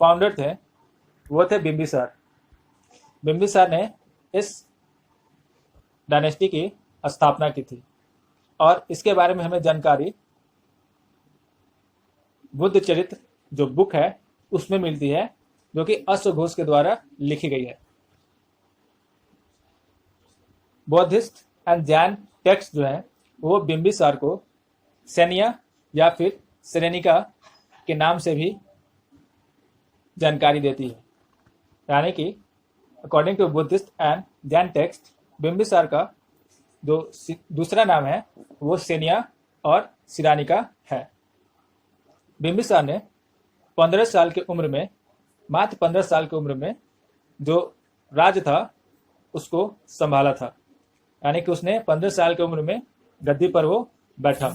फाउंडर थे वो थे बिंबिसार। बिंबिसार ने इस डायनेस्टी की स्थापना की थी और इसके बारे में हमें जानकारी बुद्ध चरित्र जो बुक है उसमें मिलती है, जो कि अश्वघोष के द्वारा लिखी गई है। बौद्धिस्ट एंड जैन टेक्स्ट जो है वो बिंबिसार को सेनिया या फिर सेरेनिका के नाम से भी जानकारी देती है। यानी कि according to Buddhist and Jain text Bimbisara का जो दूसरा नाम है वो सेनिया और सिरानिका है। बिंबिसार ने 15 साल की उम्र में, मात्र 15 साल की उम्र में जो राज्य था उसको संभाला था। यानी कि उसने 15 साल की उम्र में गद्दी पर वो बैठा।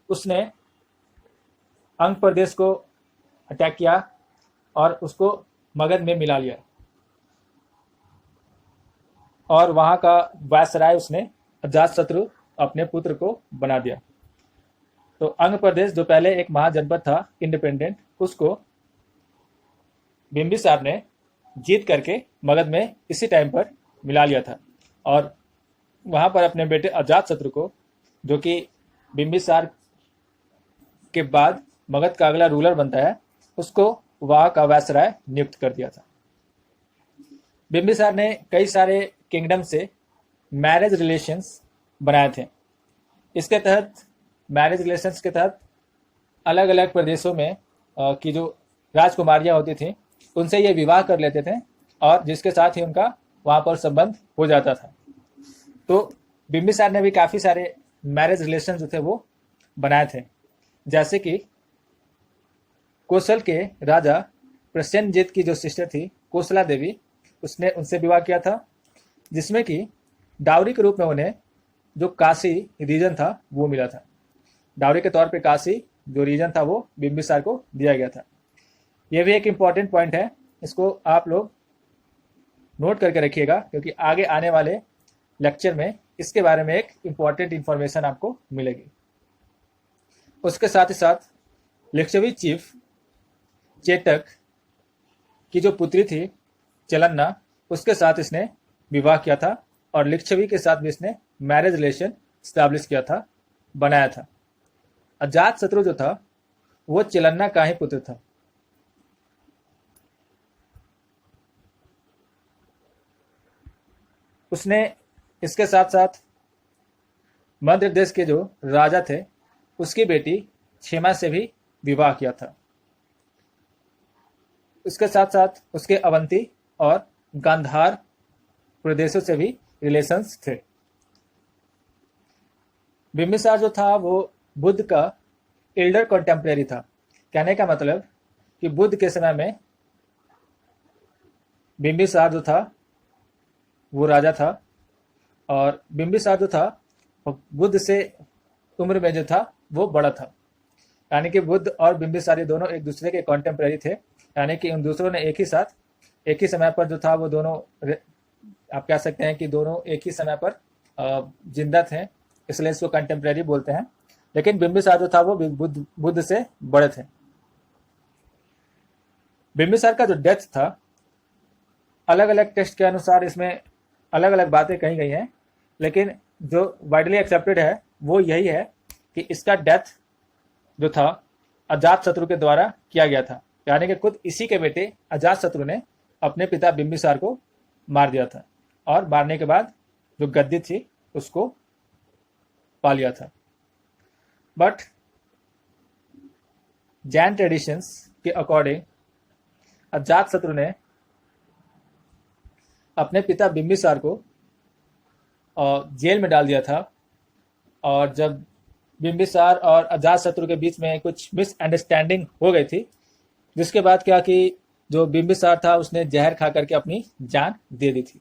उसने अंग प्रदेश को अटैक किया और उसको मगध में मिला लिया और वहां का वायसराय उसने अजातशत्रु अपने पुत्र को बना दिया। तो अंग प्रदेश जो पहले एक महाजनपद था इंडिपेंडेंट, उसको बिंबिसार ने जीत करके मगध में इसी टाइम पर मिला लिया था और वहां पर अपने बेटे अजातशत्रु को, जो कि बिंबिसार के बाद मगध का अगला रूलर बनता है, उसको वहां का वायसराय नियुक्त कर दिया था। बिंबिसार ने कई सारे किंगडम से मैरिज रिलेशंस बनाए थे। इसके तहत मैरिज रिलेशंस के तहत अलग अलग प्रदेशों में की जो राजकुमारियां होती थी उनसे ये विवाह कर लेते थे और जिसके साथ ही उनका वहां पर संबंध हो जाता था। तो बिंबिसार ने भी काफ़ी सारे मैरिज रिलेशन जो थे वो बनाए थे। जैसे कि कौशल के राजा प्रसेनजीत की जो सिस्टर थी कौशला देवी, उसने उनसे विवाह किया था, जिसमें कि डावरी के रूप में उन्हें जो काशी रीजन था वो मिला था। डावरी के तौर पे काशी जो रीजन था वो बिंबिसार को दिया गया था। ये भी एक इम्पॉर्टेंट पॉइंट है, इसको आप लोग नोट करके रखिएगा क्योंकि आगे आने वाले लेक्चर में इसके बारे में एक इम्पॉर्टेंट इंफॉर्मेशन आपको मिलेगी। उसके साथ ही साथ लिच्छवी चीफ चेटक की जो पुत्री थी चलन्ना, उसके साथ इसने विवाह किया था और लिच्छवी के साथ भी इसने मैरिज रिलेशन स्टैब्लिश किया था, बनाया था। अजातशत्रु जो था वो चलन्ना का ही पुत्र था। उसने इसके साथ साथ मध्य देश के जो राजा थे उसकी बेटी क्षेमा से भी विवाह किया था। इसके साथ साथ उसके अवंती और गांधार प्रदेशों से भी रिलेशंस थे। बिंबिसार जो था वो बुद्ध का एल्डर कंटेम्प्रेरी था। कहने का मतलब कि बुद्ध के समय में बिंबिसार जो था वो राजा था, और बिंबिसार जो था वो बुद्ध से उम्र में जो था वो बड़ा था। यानी कि बुद्ध और बिंबिसार ये दोनों एक दूसरे के कॉन्टेम्परेरी थे, यानी कि उन दूसरों ने एक ही साथ एक ही समय पर जो था वो दोनों, आप कह सकते हैं कि दोनों एक ही समय पर जिंदा थे, इसलिए इसको कंटेम्परेरी बोलते हैं। लेकिन बिंबिसार जो था वो बुद्ध से बड़े थे। बिंबिसार का जो डेथ था, अलग अलग टेक्स्ट के अनुसार इसमें अलग अलग बातें कही गई हैं, लेकिन जो वाइडली एक्सेप्टेड है वो यही है कि इसका डेथ जो था अजातशत्रु के द्वारा किया गया था। यानी कि खुद इसी के बेटे अजातशत्रु ने अपने पिता बिंबिसार को मार दिया था, और मारने के बाद जो गद्दी थी उसको पा लिया था। बट जैन ट्रेडिशंस के अकॉर्डिंग अजातशत्रु ने अपने पिता बिंबिसार को जेल में डाल दिया था, और जब बिंबिसार और अजातशत्रु के बीच में कुछ मिसअंडरस्टैंडिंग हो गई थी, जिसके बाद क्या कि जो बिंबिसार था उसने जहर खा करके अपनी जान दे दी थी।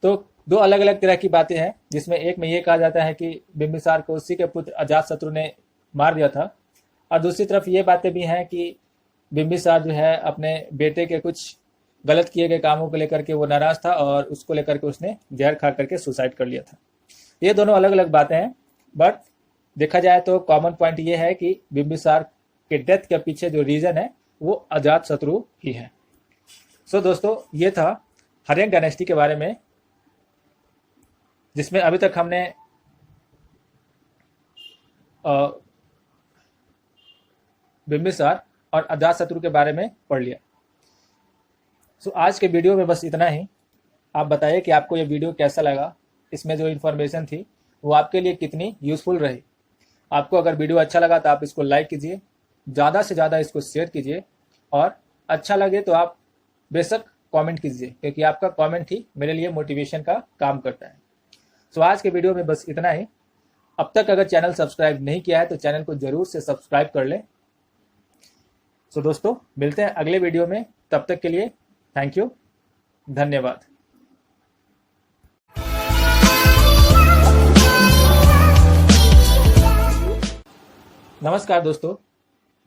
तो दो अलग अलग तरह की बातें हैं, जिसमें एक में ये कहा जाता है कि बिंबिसार को उसी के पुत्र अजातशत्रु ने मार दिया था, और दूसरी तरफ ये बातें भी हैं कि बिंबिसार जो है अपने बेटे के कुछ गलत किए गए कामों को लेकर के वो नाराज था, और उसको लेकर के उसने जहर खा करके सुसाइड कर लिया था। ये दोनों अलग अलग बातें हैं, बट देखा जाए तो कॉमन पॉइंट ये है कि बिंबिसार के डेथ के पीछे जो रीजन है वो अजातशत्रु ही है। सो दोस्तों, ये था हार्यंग डायनेस्टी के बारे में, जिसमें अभी तक हमने बिंबिसार और अजातशत्रु के बारे में पढ़ लिया। सो आज के वीडियो में बस इतना ही। आप बताइए कि आपको ये वीडियो कैसा लगा, इसमें जो इन्फॉर्मेशन थी वो आपके लिए कितनी यूजफुल रही। आपको अगर वीडियो अच्छा लगा तो आप इसको लाइक कीजिए, ज़्यादा से ज़्यादा इसको शेयर कीजिए, और अच्छा लगे तो आप बेशक कमेंट कीजिए, क्योंकि आपका कमेंट ही मेरे लिए मोटिवेशन का काम करता है। सो आज के वीडियो में बस इतना ही। अब तक अगर चैनल सब्सक्राइब नहीं किया है तो चैनल को जरूर से सब्सक्राइब कर लें। सो दोस्तों, मिलते हैं अगले वीडियो में, तब तक के लिए थैंक यू, धन्यवाद। नमस्कार दोस्तों,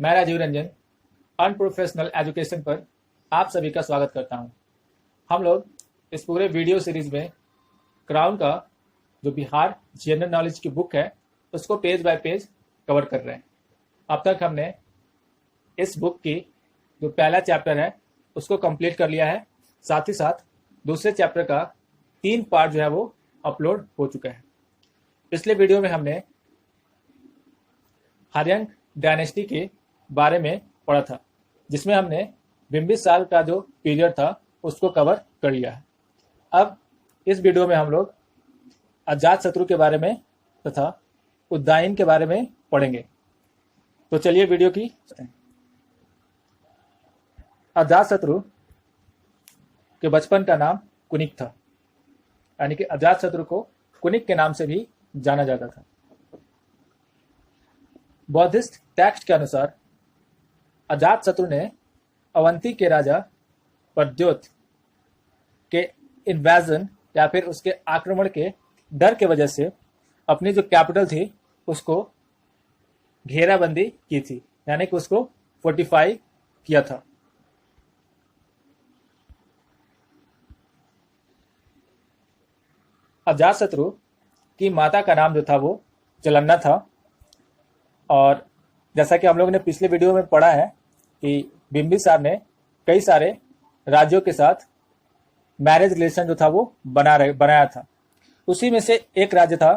मैं राजीव रंजन अनप्रोफेशनल एजुकेशन पर आप सभी का स्वागत करता हूं। हम लोग इस पूरे वीडियो सीरीज में क्राउन का जो बिहार जनरल नॉलेज की बुक है उसको पेज बाय पेज कवर कर रहे हैं। अब तक हमने इस बुक की जो पहला चैप्टर है उसको कंप्लीट कर लिया है, साथ ही साथ दूसरे चैप्टर का 3 पार्ट जो है वो अपलोड हो चुका है। पिछले वीडियो में हमने हार्यंग डायनेस्टी के बारे में पढ़ा था, जिसमें हमने बिंबिसार का जो पीरियड था उसको कवर कर लिया है। अब इस वीडियो में हम लोग अजातशत्रु के बारे में तथा उदयन के बारे में पढ़ेंगे। तो चलिए वीडियो की। अजातशत्रु के बचपन का नाम कुनिक था, यानी कि अजातशत्रु को कुनिक के नाम से भी जाना जाता था। बौद्धिस्ट टेक्स्ट के अनुसार अजातशत्रु ने अवंती के राजा प्रद्योत के इन्वेजन या फिर उसके आक्रमण के डर के वजह से अपनी जो कैपिटल थी उसको घेराबंदी की थी, यानी कि उसको फोर्टिफाई किया था। अजातशत्रु की माता का नाम जो था वो चलन्ना था, और जैसा कि हम लोगों ने पिछले वीडियो में पढ़ा है कि बिंबिसार ने कई सारे राज्यों के साथ मैरिज रिलेशन जो था वो बनाया था। उसी में से एक राज्य था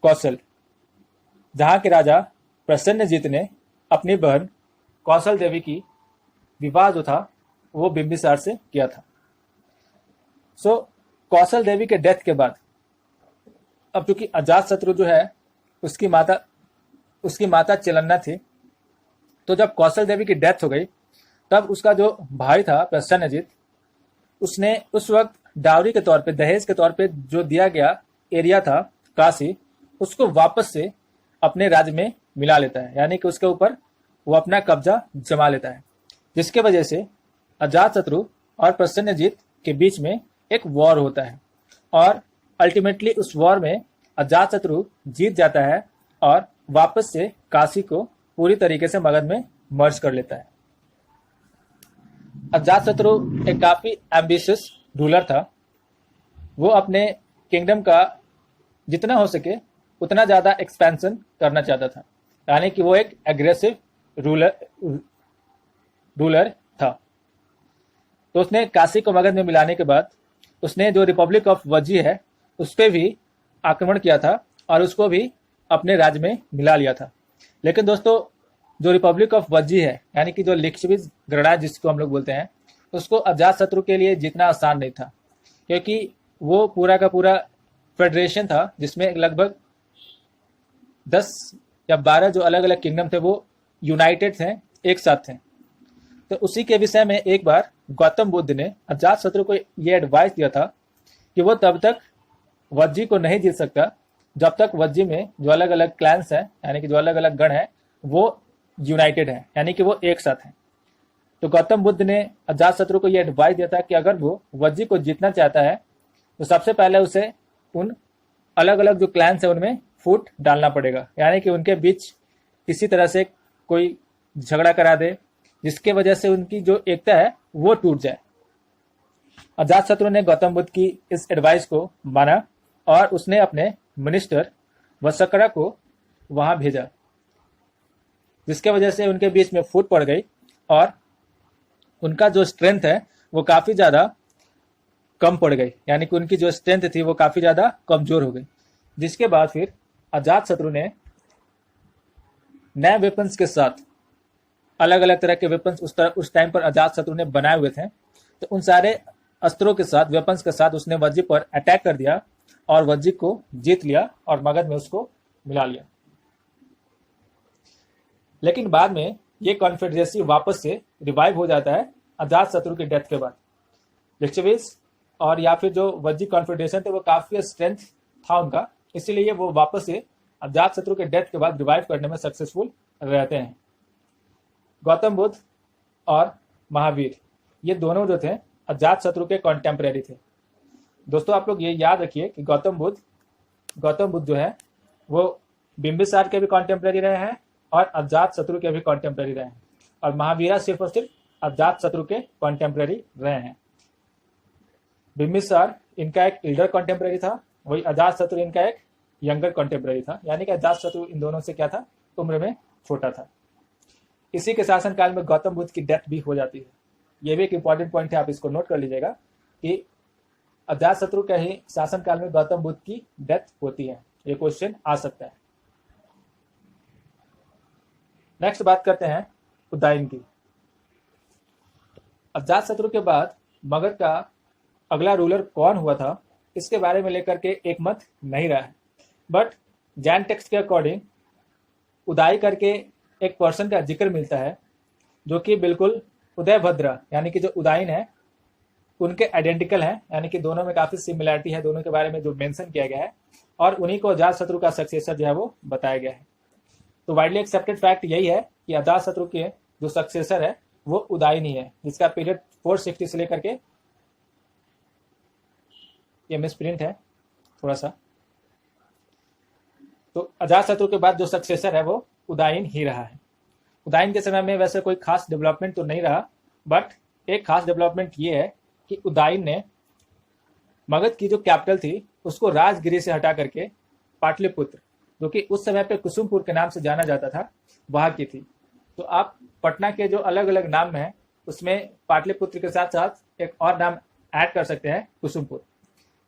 कौशल, जहां के राजा प्रसन्नजीत ने अपनी बहन कौशल देवी की विवाह जो था वो बिंबिसार से किया था। सो कौशल देवी के डेथ के बाद अब चूंकि अजातशत्रु जो है उसकी माता चलन्ना थी, तो जब कौशल देवी की डेथ हो गई तब उसका जो भाई था प्रसन्नजीत, उसने उस वक्त डावरी के तौर पे, दहेज के तौर पे जो दिया गया एरिया था काशी, उसको वापस से अपने राज्य में मिला लेता है, यानी कि उसके ऊपर वो अपना कब्जा जमा लेता है, जिसके वजह से अजातशत्रु और प्रसेनजीत के बीच में एक वॉर होता है और अल्टीमेटली उस वॉर में अजातशत्रु जीत जाता है और वापस से काशी को पूरी तरीके से मगध में मर्ज कर लेता है। अजातशत्रु एक काफी एम्बिशियस रूलर था। वो अपने किंगडम का जितना हो सके उतना ज्यादा एक्सपेंशन करना चाहता था, यानी कि वो एक एग्रेसिव रूलर था। तो उसने काशी को मगध में मिलाने के बाद उसने जो रिपब्लिक ऑफ वज्जी है उस पर भी आक्रमण किया था और उसको भी अपने राज्य में मिला लिया था। लेकिन दोस्तों, जो रिपब्लिक ऑफ वज्जी है, यानी कि जो लिच्छविज गणराज्य जिसको हम लोग बोलते हैं, उसको अजातशत्रु के लिए जीतना आसान नहीं था, क्योंकि वो पूरा का पूरा फेडरेशन था जिसमें लगभग 10 या 12 जो अलग अलग किंगडम थे वो यूनाइटेड थे, एक साथ थे। तो उसी के विषय में एक बार गौतम बुद्ध ने अजातशत्रु को ये एडवाइस दिया था कि वो तब तक वज्जी को नहीं जीत सकता जब तक वज्जी में जो अलग अलग क्लैंस हैं, यानी कि जो अलग अलग गण हैं, वो यूनाइटेड हैं, यानी कि वो एक साथ हैं। तो गौतम बुद्ध ने अजातशत्रु को यह एडवाइस दिया था कि अगर वो वज्जी को जीतना चाहता है तो सबसे पहले उसे उन अलग अलग जो क्लैंस है उनमें फूट डालना पड़ेगा, यानी कि उनके बीच किसी तरह से कोई झगड़ा करा दे जिसके वजह से उनकी जो एकता है वो टूट जाए। अजातशत्रु ने गौतम बुद्ध की इस एडवाइस को माना और उसने अपने मिनिस्टर वसकरा को वहां भेजा, जिसके वजह से उनके बीच में फूट पड़ गई और उनका जो स्ट्रेंथ है वो काफी ज्यादा कम पड़ गई, यानी कि उनकी जो स्ट्रेंथ थी वो काफी ज्यादा कमजोर हो गई। जिसके बाद फिर अजातशत्रु ने नए वेपन्स के साथ, अलग अलग तरह के वेपन्स उस टाइम पर अजातशत्रु ने बनाए हुए थे, तो उन सारे अस्त्रों के साथ, वेपन्स के साथ उसने वज्जी पर अटैक कर दिया और वज्जी को जीत लिया और मगध में उसको मिला लिया। लेकिन बाद में ये कॉन्फेडरेसी वापस से रिवाइव हो जाता है अजातशत्रु की डेथ के बाद। लिच्छविज और या फिर जो वज्जी कॉन्फेडरेशन थे वो काफी स्ट्रेंथ था उनका, इसीलिए वो वापस से अजातशत्रु के डेथ के बाद रिवाइव करने में सक्सेसफुल रहते हैं। गौतम बुद्ध और महावीर ये दोनों जो थे अजातशत्रु के कॉन्टेम्परेरी थे। दोस्तों, आप लोग ये याद रखिए कि गौतम बुद्ध जो है वो बिंबिसार के भी कॉन्टेम्परेरी रहे हैं और अजातशत्रु के भी कॉन्टेम्परेरी रहे हैं, और महावीरा सिर्फ और सिर्फ अजातशत्रु के कॉन्टेम्परेरी रहे हैं। बिंबिसार इनका एक एल्डर कॉन्टेम्परेरी था, वही अजातशत्रु इनका एक यंगर कॉन्टेम्परेरी था, यानी कि अजातशत्रु इन दोनों से क्या था, उम्र में छोटा था। इसी के शासनकाल में गौतम बुद्ध की डेथ भी हो जाती है। यह भी एक इंपॉर्टेंट पॉइंट है, आप इसको नोट कर लीजिएगा कि अजातशत्रु के ही शासनकाल में गौतम बुद्ध की डेथ होती है। ये क्वेश्चन आ सकता है। नेक्स्ट बात करते हैं उदयन की। अजातशत्रु के बाद मगध का अगला रूलर कौन हुआ था, इसके बारे में लेकर के एक मत नहीं रहा है, बट जैन टेक्स्ट के अकॉर्डिंग उदय करके एक पर्सन का जिक्र मिलता है जो कि बिल्कुल उदयभद्र यानी कि जो उदयन है उनके आइडेंटिकल है, यानी कि दोनों में काफी सिमिलैरिटी है, दोनों के बारे में जो मेंशन किया गया है, और उन्हीं को अजातशत्रु का सक्सेसर जो है वो बताया गया है। तो वाइडली एक्सेप्टेड फैक्ट यही है कि अजातशत्रु के जो सक्सेसर है वो उदयन ही है, जिसका पीरियड 460 से लेकर के, ये मिसप्रिंट है थोड़ा सा, तो अजातशत्रु के बाद जो सक्सेसर है वो उदयन ही रहा है। उदयन के समय में वैसे कोई खास डेवलपमेंट तो नहीं रहा, बट एक खास डेवलपमेंट ये है कि उदयन ने मगध की जो कैपिटल थी उसको राजगिरी से हटा करके पाटलिपुत्र, जो कि उस समय पे कुसुमपुर के नाम से जाना जाता था, वहां की थी। तो आप पटना के जो अलग अलग नाम हैं उसमें पाटलिपुत्र के साथ साथ एक और नाम ऐड कर सकते हैं, कुसुमपुर।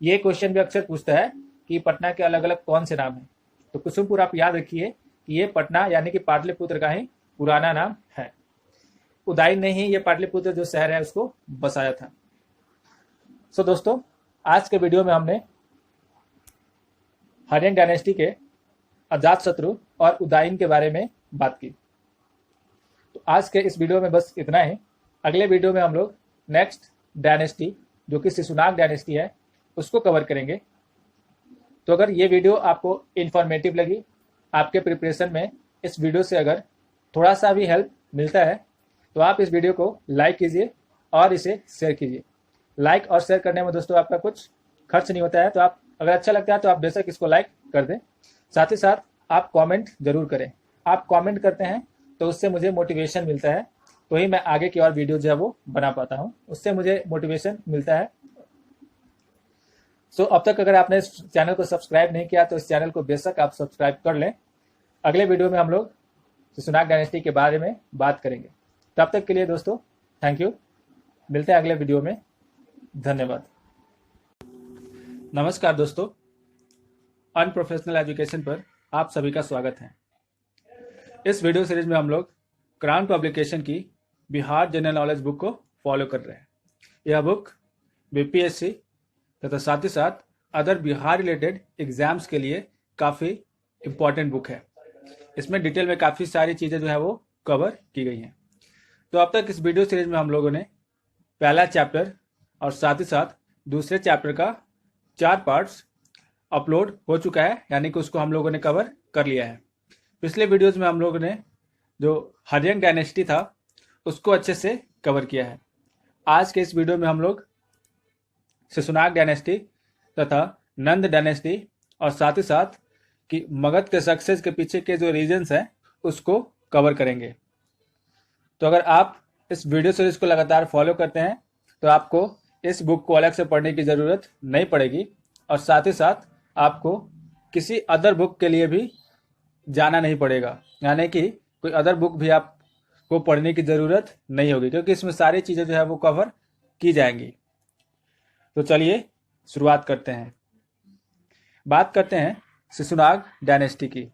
ये क्वेश्चन भी अक्सर पूछता है कि पटना के अलग अलग कौन से नाम हैं, तो कुसुमपुर आप याद रखिए कि ये पटना यानी कि पाटलिपुत्र का ही पुराना नाम है। उदयन ने ही ये पाटलिपुत्र जो शहर है उसको बसाया था। सो दोस्तों, आज के वीडियो में हमने हर्यन डायनेस्टी के अजातशत्रु और उदयन के बारे में बात की। तो आज के इस वीडियो में बस इतना ही। अगले वीडियो में हम लोग नेक्स्ट डायनेस्टी जो कि शिशुनाग डायनेस्टी है उसको कवर करेंगे। तो अगर ये वीडियो आपको इन्फॉर्मेटिव लगी, आपके प्रिपरेशन में इस वीडियो से अगर थोड़ा सा भी हेल्प मिलता है तो आप इस वीडियो को लाइक कीजिए और इसे शेयर कीजिए। लाइक और शेयर करने में दोस्तों आपका कुछ खर्च नहीं होता है, तो आप अगर अच्छा लगता है तो आप बेशक इसको लाइक कर दें। साथ ही साथ आप कमेंट जरूर करें। आप कमेंट करते हैं तो उससे मुझे मोटिवेशन मिलता है, तो ही मैं आगे की और वीडियो जो है वो बना पाता हूँ, उससे मुझे मोटिवेशन मिलता है। सो अब तक अगर आपने इस चैनल को सब्सक्राइब नहीं किया तो इस चैनल को बेशक आप सब्सक्राइब कर लें। अगले वीडियो में हम लोग शिशुनाग डायनेस्टी के बारे में बात करेंगे। तब तक के लिए दोस्तों थैंक यू। मिलते हैं अगले वीडियो में। धन्यवाद। नमस्कार दोस्तों, अनप्रोफेशनल एजुकेशन पर आप सभी का स्वागत है। इस वीडियो सीरीज में हम लोग क्राउन पब्लिकेशन की बिहार जनरल नॉलेज बुक को फॉलो कर रहे हैं। यह बुक बीपीएससी तथा साथ ही साथ अदर बिहार रिलेटेड एग्जाम्स के लिए काफ़ी इम्पॉर्टेंट बुक है। इसमें डिटेल में काफ़ी सारी चीज़ें जो है वो कवर की गई हैं। तो अब तक इस वीडियो सीरीज में हम लोगों ने पहला चैप्टर और साथ ही साथ दूसरे चैप्टर का 4 पार्ट्स अपलोड हो चुका है, यानी कि उसको हम लोगों ने कवर कर लिया है। पिछले वीडियोज़ में हम लोगों ने जो हरियन डायनेस्टी था उसको अच्छे से कवर किया है। आज के इस वीडियो में हम लोग शिशुनाग डायनेस्टी तथा नंद डायनेस्टी और साथ ही साथ कि मगध के सक्सेस के पीछे के जो रीजन्स हैं उसको कवर करेंगे। तो अगर आप इस वीडियो सीरीज को लगातार फॉलो करते हैं तो आपको इस बुक को अलग से पढ़ने की ज़रूरत नहीं पड़ेगी, और साथ ही साथ आपको किसी अदर बुक के लिए भी जाना नहीं पड़ेगा, यानी कि कोई अदर बुक भी आपको पढ़ने की ज़रूरत नहीं होगी, क्योंकि इसमें सारी चीज़ें जो है वो कवर की जाएंगी। तो चलिए शुरुआत करते हैं। बात करते हैं शिशुनाग डायनेस्टी की।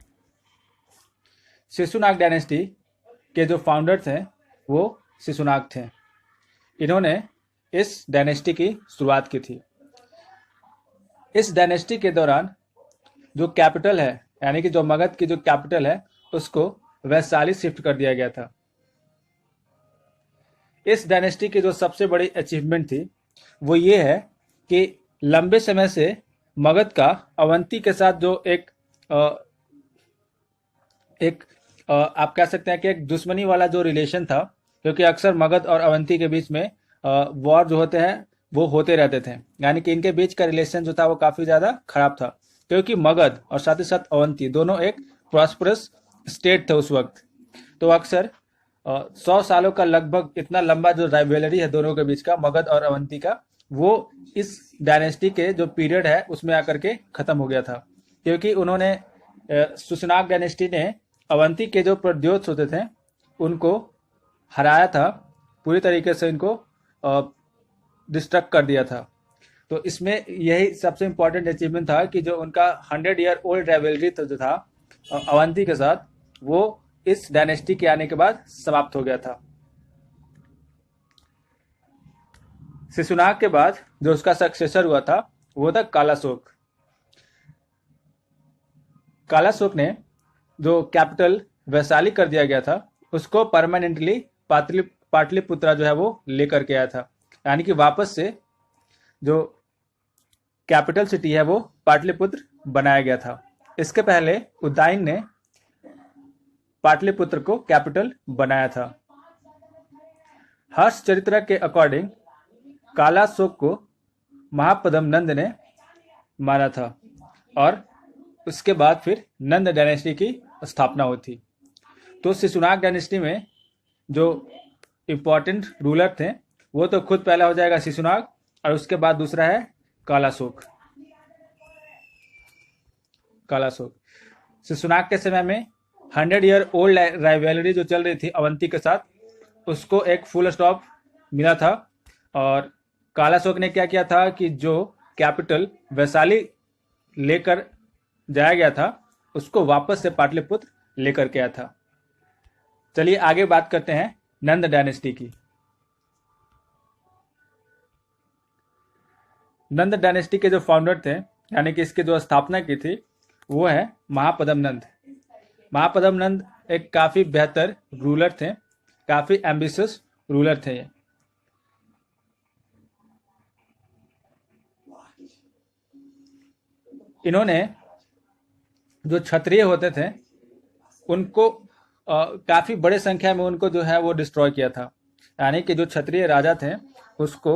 शिशुनाग डायनेस्टी के जो फाउंडर थे वो शिशुनाग थे। इन्होंने इस डायनेस्टी की शुरुआत की थी। इस डायनेस्टी के दौरान जो कैपिटल है, यानी कि जो मगध की जो कैपिटल है, उसको वैशाली शिफ्ट कर दिया गया था। इस डायनेस्टी की जो सबसे बड़ी अचीवमेंट थी वो ये है कि लंबे समय से मगध का अवंती के साथ जो आप कह सकते हैं कि एक दुश्मनी वाला जो रिलेशन था, क्योंकि अक्सर मगध और अवंती के बीच में वॉर जो होते हैं वो होते रहते थे, यानी कि इनके बीच का रिलेशन जो था वो काफ़ी ज़्यादा खराब था, क्योंकि मगध और साथ ही साथ अवंती दोनों एक प्रॉस्परस स्टेट थे उस वक्त। तो अक्सर 100 सालों का लगभग इतना लंबा जो राइवलरी है दोनों के बीच का, मगध और अवंती का, वो इस डायनेस्टी के जो पीरियड है उसमें आकर के ख़त्म हो गया था, क्योंकि उन्होंने शिशुनाग डायनेस्टी ने अवंती के जो प्रद्योत होते थे उनको हराया था, पूरी तरीके से इनको डिस्ट्रक्ट कर दिया था। तो इसमें यही सबसे इम्पोर्टेंट अचीवमेंट था कि जो उनका 100 ईयर ओल्ड राइवलरी जो था अवंती के साथ, वो इस डायनेस्टी के आने के बाद समाप्त हो गया था। शिशुनाग के बाद जो उसका सक्सेसर हुआ था वो था कालाशोक। कालाशोक ने जो कैपिटल वैशाली कर दिया गया था उसको परमानेंटली पाटलिपुत्रा जो है वो लेकर के आया था, यानी कि वापस से जो कैपिटल सिटी है वो पाटलिपुत्र बनाया गया था। इसके पहले उदयन ने पाटलिपुत्र को कैपिटल बनाया था। हर्ष चरित्र के अकॉर्डिंग कालाशोक को महापद्म नंद ने मारा था, और उसके बाद फिर नंद डायनेस्टी की स्थापना हुई थी। तो शिशुनाग डायनेस्टी में जो इम्पोर्टेंट रूलर थे वो तो खुद पहला हो जाएगा शिशुनाग, और उसके बाद दूसरा है कालाशोक। शिशुनाग के समय में 100 ईयर ओल्ड राइवलरी जो चल रही थी अवंती के साथ, उसको एक फुल स्टॉप मिला था। और कालाशोक ने क्या किया था कि जो कैपिटल वैशाली लेकर जाया गया था उसको वापस से पाटलिपुत्र लेकर के आया था। चलिए आगे बात करते हैं नंद डायनेस्टी की। नंद डायनेस्टी के जो फाउंडर थे, यानी कि इसकी जो स्थापना की थी, वो है महापद्म नंद। महापद्म नंद एक काफ़ी बेहतर रूलर थे, काफ़ी एम्बिशियस रूलर थे ये। इन्होंने जो क्षत्रिय होते थे उनको काफ़ी बड़े संख्या में उनको जो है वो डिस्ट्रॉय किया था। यानी कि जो क्षत्रिय राजा थे उसको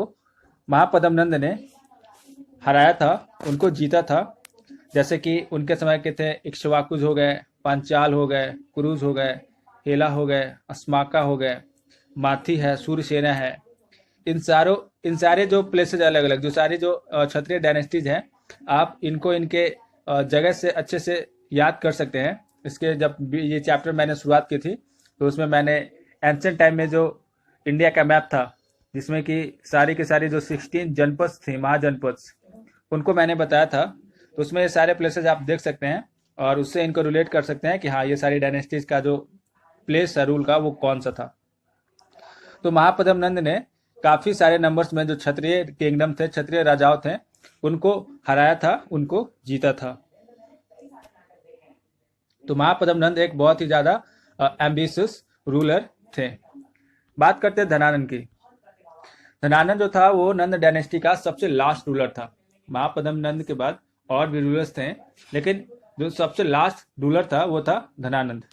महापद्मनंद ने हराया था, उनको जीता था। जैसे कि उनके समय के थे इक्ष्वाकुज हो गए, पांचाल हो गए, कुरुज हो गए, हेला हो गए, अस्माका हो गए, माथी है, सूर्यसेना है। इन सारे जो प्लेसेज अलग अलग, जो सारी जो क्षत्रिय डायनेस्टीज हैं, आप इनको इनके जगह से अच्छे से याद कर सकते हैं। इसके जब ये चैप्टर मैंने शुरुआत की थी तो उसमें मैंने एंशिएंट टाइम में जो इंडिया का मैप था, जिसमें कि सारी के सारी जो 16 जनपद थी, महाजनपद, उनको मैंने बताया था। तो उसमें ये सारे प्लेसेस आप देख सकते हैं और उससे इनको रिलेट कर सकते हैं कि हाँ, ये सारी डायनेस्टीज का जो प्लेस है रूल का वो कौन सा था। तो महापद्मनंद ने काफी सारे नंबर्स में जो क्षत्रिय किंगडम थे, क्षत्रिय राजाओं थे, उनको हराया था, उनको जीता था। तो महापद्मनंद एक बहुत ही ज्यादा एम्बिशियस रूलर थे। बात करते हैं धनानंद की। धनानंद जो था वो नंद डायनेस्टी का सबसे लास्ट रूलर था। महापद्मनंद के बाद और भी रूलर्स थे, लेकिन जो सबसे लास्ट रूलर था वो था धनानंद।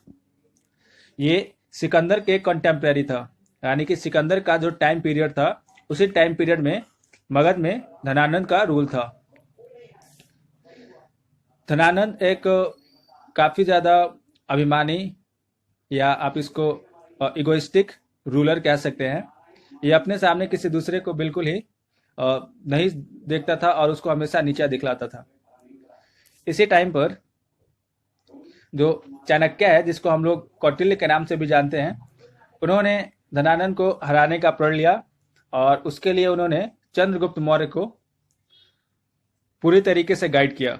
ये सिकंदर के कंटेम्प्रेरी था, यानी कि सिकंदर का जो टाइम पीरियड था उसी टाइम पीरियड में मगध में धनानंद का रूल था। धनानंद एक काफी ज्यादा अभिमानी, या आप इसको इगोइस्टिक रूलर कह सकते हैं। ये अपने सामने किसी दूसरे को बिल्कुल ही नहीं देखता था और उसको हमेशा नीचा दिखलाता था। इसी टाइम पर जो चाणक्य है, जिसको हम लोग कौटिल्य के नाम से भी जानते हैं, उन्होंने धनानंद को हराने का प्रण लिया और उसके लिए उन्होंने चंद्रगुप्त मौर्य को पूरी तरीके से गाइड किया।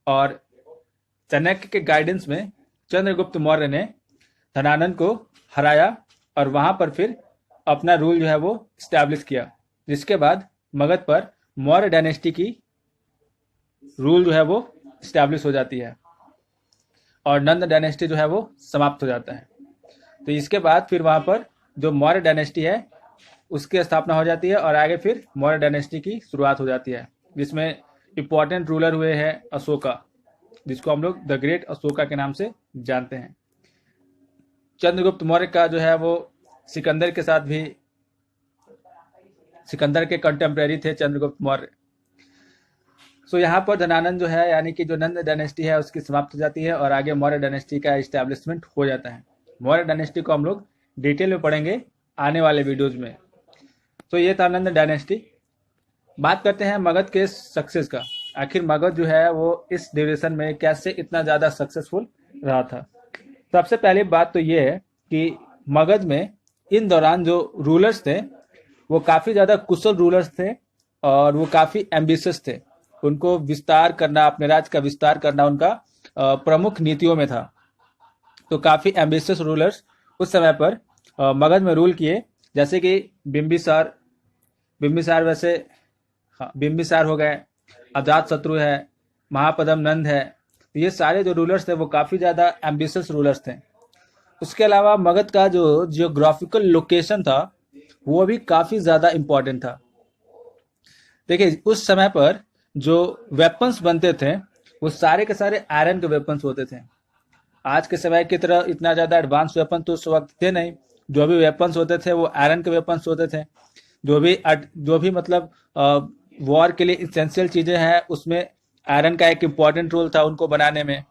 और चाणक्य के गाइडेंस में चंद्रगुप्त मौर्य ने धनानंद को हराया और वहां पर फिर अपना रूल जो है वो स्टैब्लिश किया, जिसके बाद मगध पर मौर्य डायनेस्टी की रूल जो है वो स्टैब्लिश हो जाती है और नंद डायनेस्टी जो है वो समाप्त हो जाता है। तो इसके बाद फिर वहां पर जो मौर्य डायनेस्टी है उसकी स्थापना हो जाती है और आगे फिर मौर्य डायनेस्टी की शुरुआत हो जाती है, जिसमें इंपॉर्टेंट रूलर हुए हैं अशोका, जिसको हम लोग द ग्रेट अशोका के नाम से जानते हैं। चंद्रगुप्त मौर्य का जो है वो सिकंदर के साथ भी, सिकंदर के कंटेम्प्रेरी थे चंद्रगुप्त मौर्य। सो यहाँ पर धनानंद जो है, यानी कि जो नंद डायनेस्टी है उसकी समाप्त हो जाती है और आगे मौर्य डायनेस्टी का एस्टेब्लिशमेंट हो जाता है। मौर्य डायनेस्टी को हम लोग डिटेल में पढ़ेंगे आने वाले वीडियोज में। तो ये था नंद डायनेस्टी। बात करते हैं मगध के सक्सेस का। आखिर मगध जो है वो इस ड्यूरेशन में कैसे इतना ज्यादा सक्सेसफुल रहा था। सबसे पहली बात तो ये है कि मगध में इन दौरान जो रूलर्स थे वो काफी ज्यादा कुशल रूलर्स थे और वो काफी एम्बिशियस थे। उनको विस्तार करना, अपने राज्य का विस्तार करना उनका प्रमुख नीतियों में था। तो काफी एम्बिशियस रूलर्स उस समय पर मगध में रूल किए, जैसे कि बिम्बिसार वैसे बिम्बिसार हो गए, अजात शत्रु है, महापद्मनंद है। तो ये सारे जो रूलर्स थे वो काफी ज्यादा एम्बिशियस रूलर्स थे। उसके अलावा मगध का जो जियोग्राफिकल लोकेशन था वो भी काफी ज्यादा इंपॉर्टेंट था। देखिए, उस समय पर जो वेपन्स बनते थे वो सारे के सारे आयरन के वेपन्स होते थे। आज के समय की तरह इतना ज्यादा एडवांस वेपन तो उस वक्त थे नहीं। जो भी वेपन्स होते थे वो आयरन के वेपन्स होते थे। जो भी मतलब वॉर के लिए इसेंशियल चीजें हैं उसमें आयरन का एक इम्पॉर्टेंट रोल था उनको बनाने में।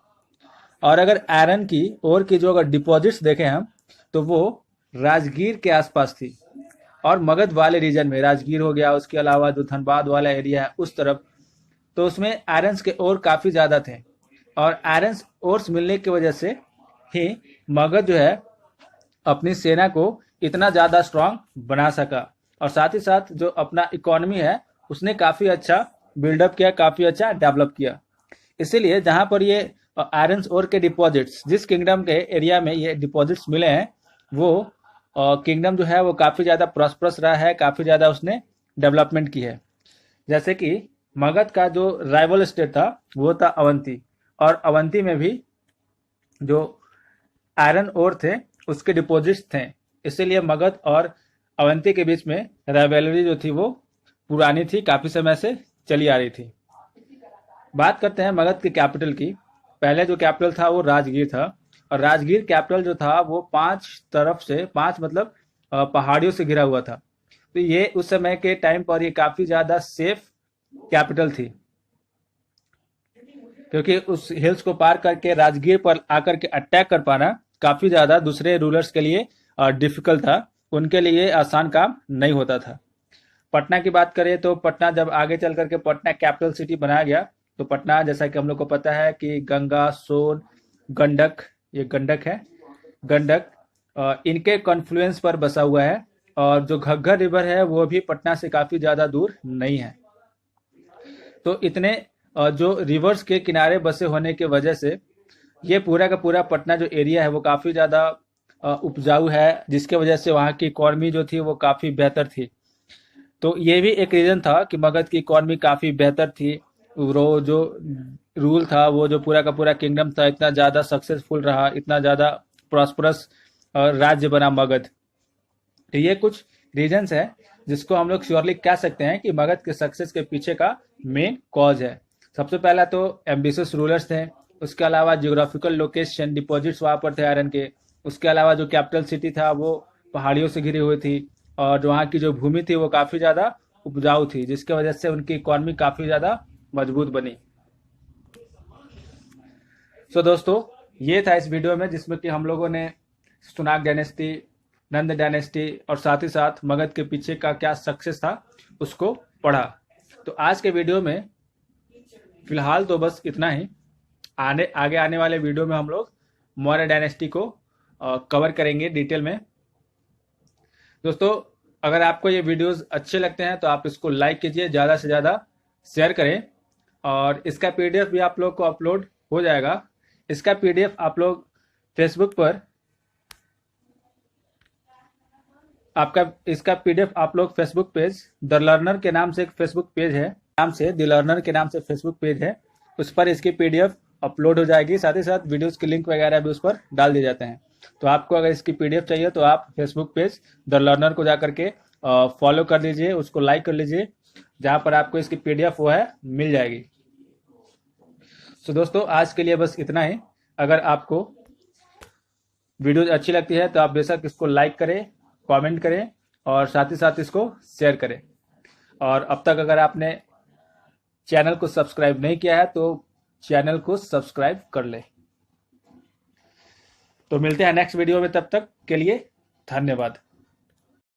और अगर आयरन की और की जो अगर डिपॉजिट्स देखें हम, तो वो राजगीर के आसपास थी और मगध वाले रीजन में, राजगीर हो गया, उसके अलावा जो धनबाद वाला एरिया है उस तरफ, तो उसमें आयरन्स के ओर काफी ज्यादा थे। और आयरन्स ओर्स मिलने की वजह से ही मगध जो है अपनी सेना को इतना ज्यादा स्ट्रांग बना सका और साथ ही साथ जो अपना इकोनॉमी है उसने काफी अच्छा बिल्डअप किया, काफी अच्छा डेवलप किया। इसीलिए जहां पर ये आयरन ओर के डिपॉजिट्स, जिस किंगडम के एरिया में ये डिपॉजिट्स मिले हैं, वो किंगडम जो है वो काफी ज्यादा प्रॉस्परस रहा है, काफी ज्यादा उसने डेवलपमेंट की है। जैसे कि मगध का जो राइवल स्टेट था वो था अवंती, और अवंती में भी जो आयरन ओर थे उसके डिपॉजिट्स थे। इसीलिए मगध और अवंती के बीच में राइवलरी जो थी वो पुरानी थी, काफी समय से चली आ रही थी। बात करते हैं मगध की कैपिटल की। पहले जो कैपिटल था वो राजगीर था और राजगीर कैपिटल जो था वो 5 तरफ से, 5 मतलब पहाड़ियों से घिरा हुआ था। तो ये उस समय के टाइम पर ये काफी ज्यादा सेफ कैपिटल थी, क्योंकि उस हिल्स को पार करके राजगीर पर आकर के अटैक कर पाना काफी ज्यादा दूसरे रूलर्स के लिए डिफिकल्ट था, उनके लिए आसान काम नहीं होता था। पटना की बात करें तो पटना जब आगे चल करके पटना कैपिटल सिटी बनाया गया, तो पटना जैसा कि हम लोग को पता है कि गंगा, सोन, गंडक, ये गंडक है, गंडक इनके कॉन्फ्लुएंस पर बसा हुआ है। और जो घग्गर रिवर है वो भी पटना से काफी ज्यादा दूर नहीं है। तो इतने जो रिवर्स के किनारे बसे होने की वजह से ये पूरा का पूरा पटना जो एरिया है वो काफी ज्यादा उपजाऊ है, जिसके वजह से वहाँ की इकॉनमी जो थी वो काफी बेहतर थी। तो ये भी एक रीजन था कि मगध की इकॉनमी काफी बेहतर थी। वो जो रूल था, वो जो पूरा का पूरा किंगडम था, इतना ज्यादा सक्सेसफुल रहा, इतना ज्यादा प्रॉस्परस राज्य बना मगध। तो ये कुछ रीजंस है जिसको हम लोग श्योरली कह सकते हैं कि मगध के सक्सेस के पीछे का मेन कॉज है। सबसे पहला तो एम्बिशियस रूलर्स थे, उसके अलावा जियोग्राफिकल लोकेशन, डिपॉजिट्स वहां पर थे आयरन के, उसके अलावा जो कैपिटल सिटी था वो पहाड़ियों से घिरी हुई थी, और वहाँ की जो भूमि थी वो काफी ज्यादा उपजाऊ थी, जिसके वजह से उनकी इकॉनमी काफी ज्यादा मजबूत बनी। सो दोस्तों, ये था इस वीडियो में जिसमें कि हम लोगों ने सुनाक डायनेस्टी, नंद डायनेस्टी और साथ ही साथ मगध के पीछे का क्या सक्सेस था उसको पढ़ा। तो आज के वीडियो में फिलहाल तो बस इतना ही। आगे आने वाले वीडियो में हम लोग मौर्य डायनेस्टी को कवर करेंगे डिटेल में। दोस्तों, अगर आपको ये वीडियोस अच्छे लगते हैं तो आप इसको लाइक कीजिए, ज़्यादा से ज़्यादा शेयर करें, और इसका पीडीएफ भी आप लोग को अपलोड हो जाएगा। इसका पीडीएफ आप लोग फेसबुक पर इसका पीडीएफ आप लोग फेसबुक पेज द लर्नर के नाम से एक फेसबुक पेज है, द लर्नर के नाम से फेसबुक पेज है, उस पर इसकी पीडीएफ अपलोड हो जाएगी। साथ ही साथ वीडियोस के लिंक वगैरह भी उस पर डाल दिए जाते हैं। तो आपको अगर इसकी पीडीएफ चाहिए तो आप फेसबुक पेज द लर्नर को जाकर के फॉलो कर लीजिए, उसको लाइक कर लीजिए, जहां पर आपको इसकी पीडीएफ वो है मिल जाएगी। तो दोस्तों, आज के लिए बस इतना ही। अगर आपको वीडियो अच्छी लगती है तो आप बेशक इसको लाइक करें, कमेंट करें और साथ ही साथ इसको शेयर करें। और अब तक अगर आपने चैनल को सब्सक्राइब नहीं किया है तो चैनल को सब्सक्राइब कर ले। तो मिलते हैं नेक्स्ट वीडियो में, तब तक के लिए धन्यवाद।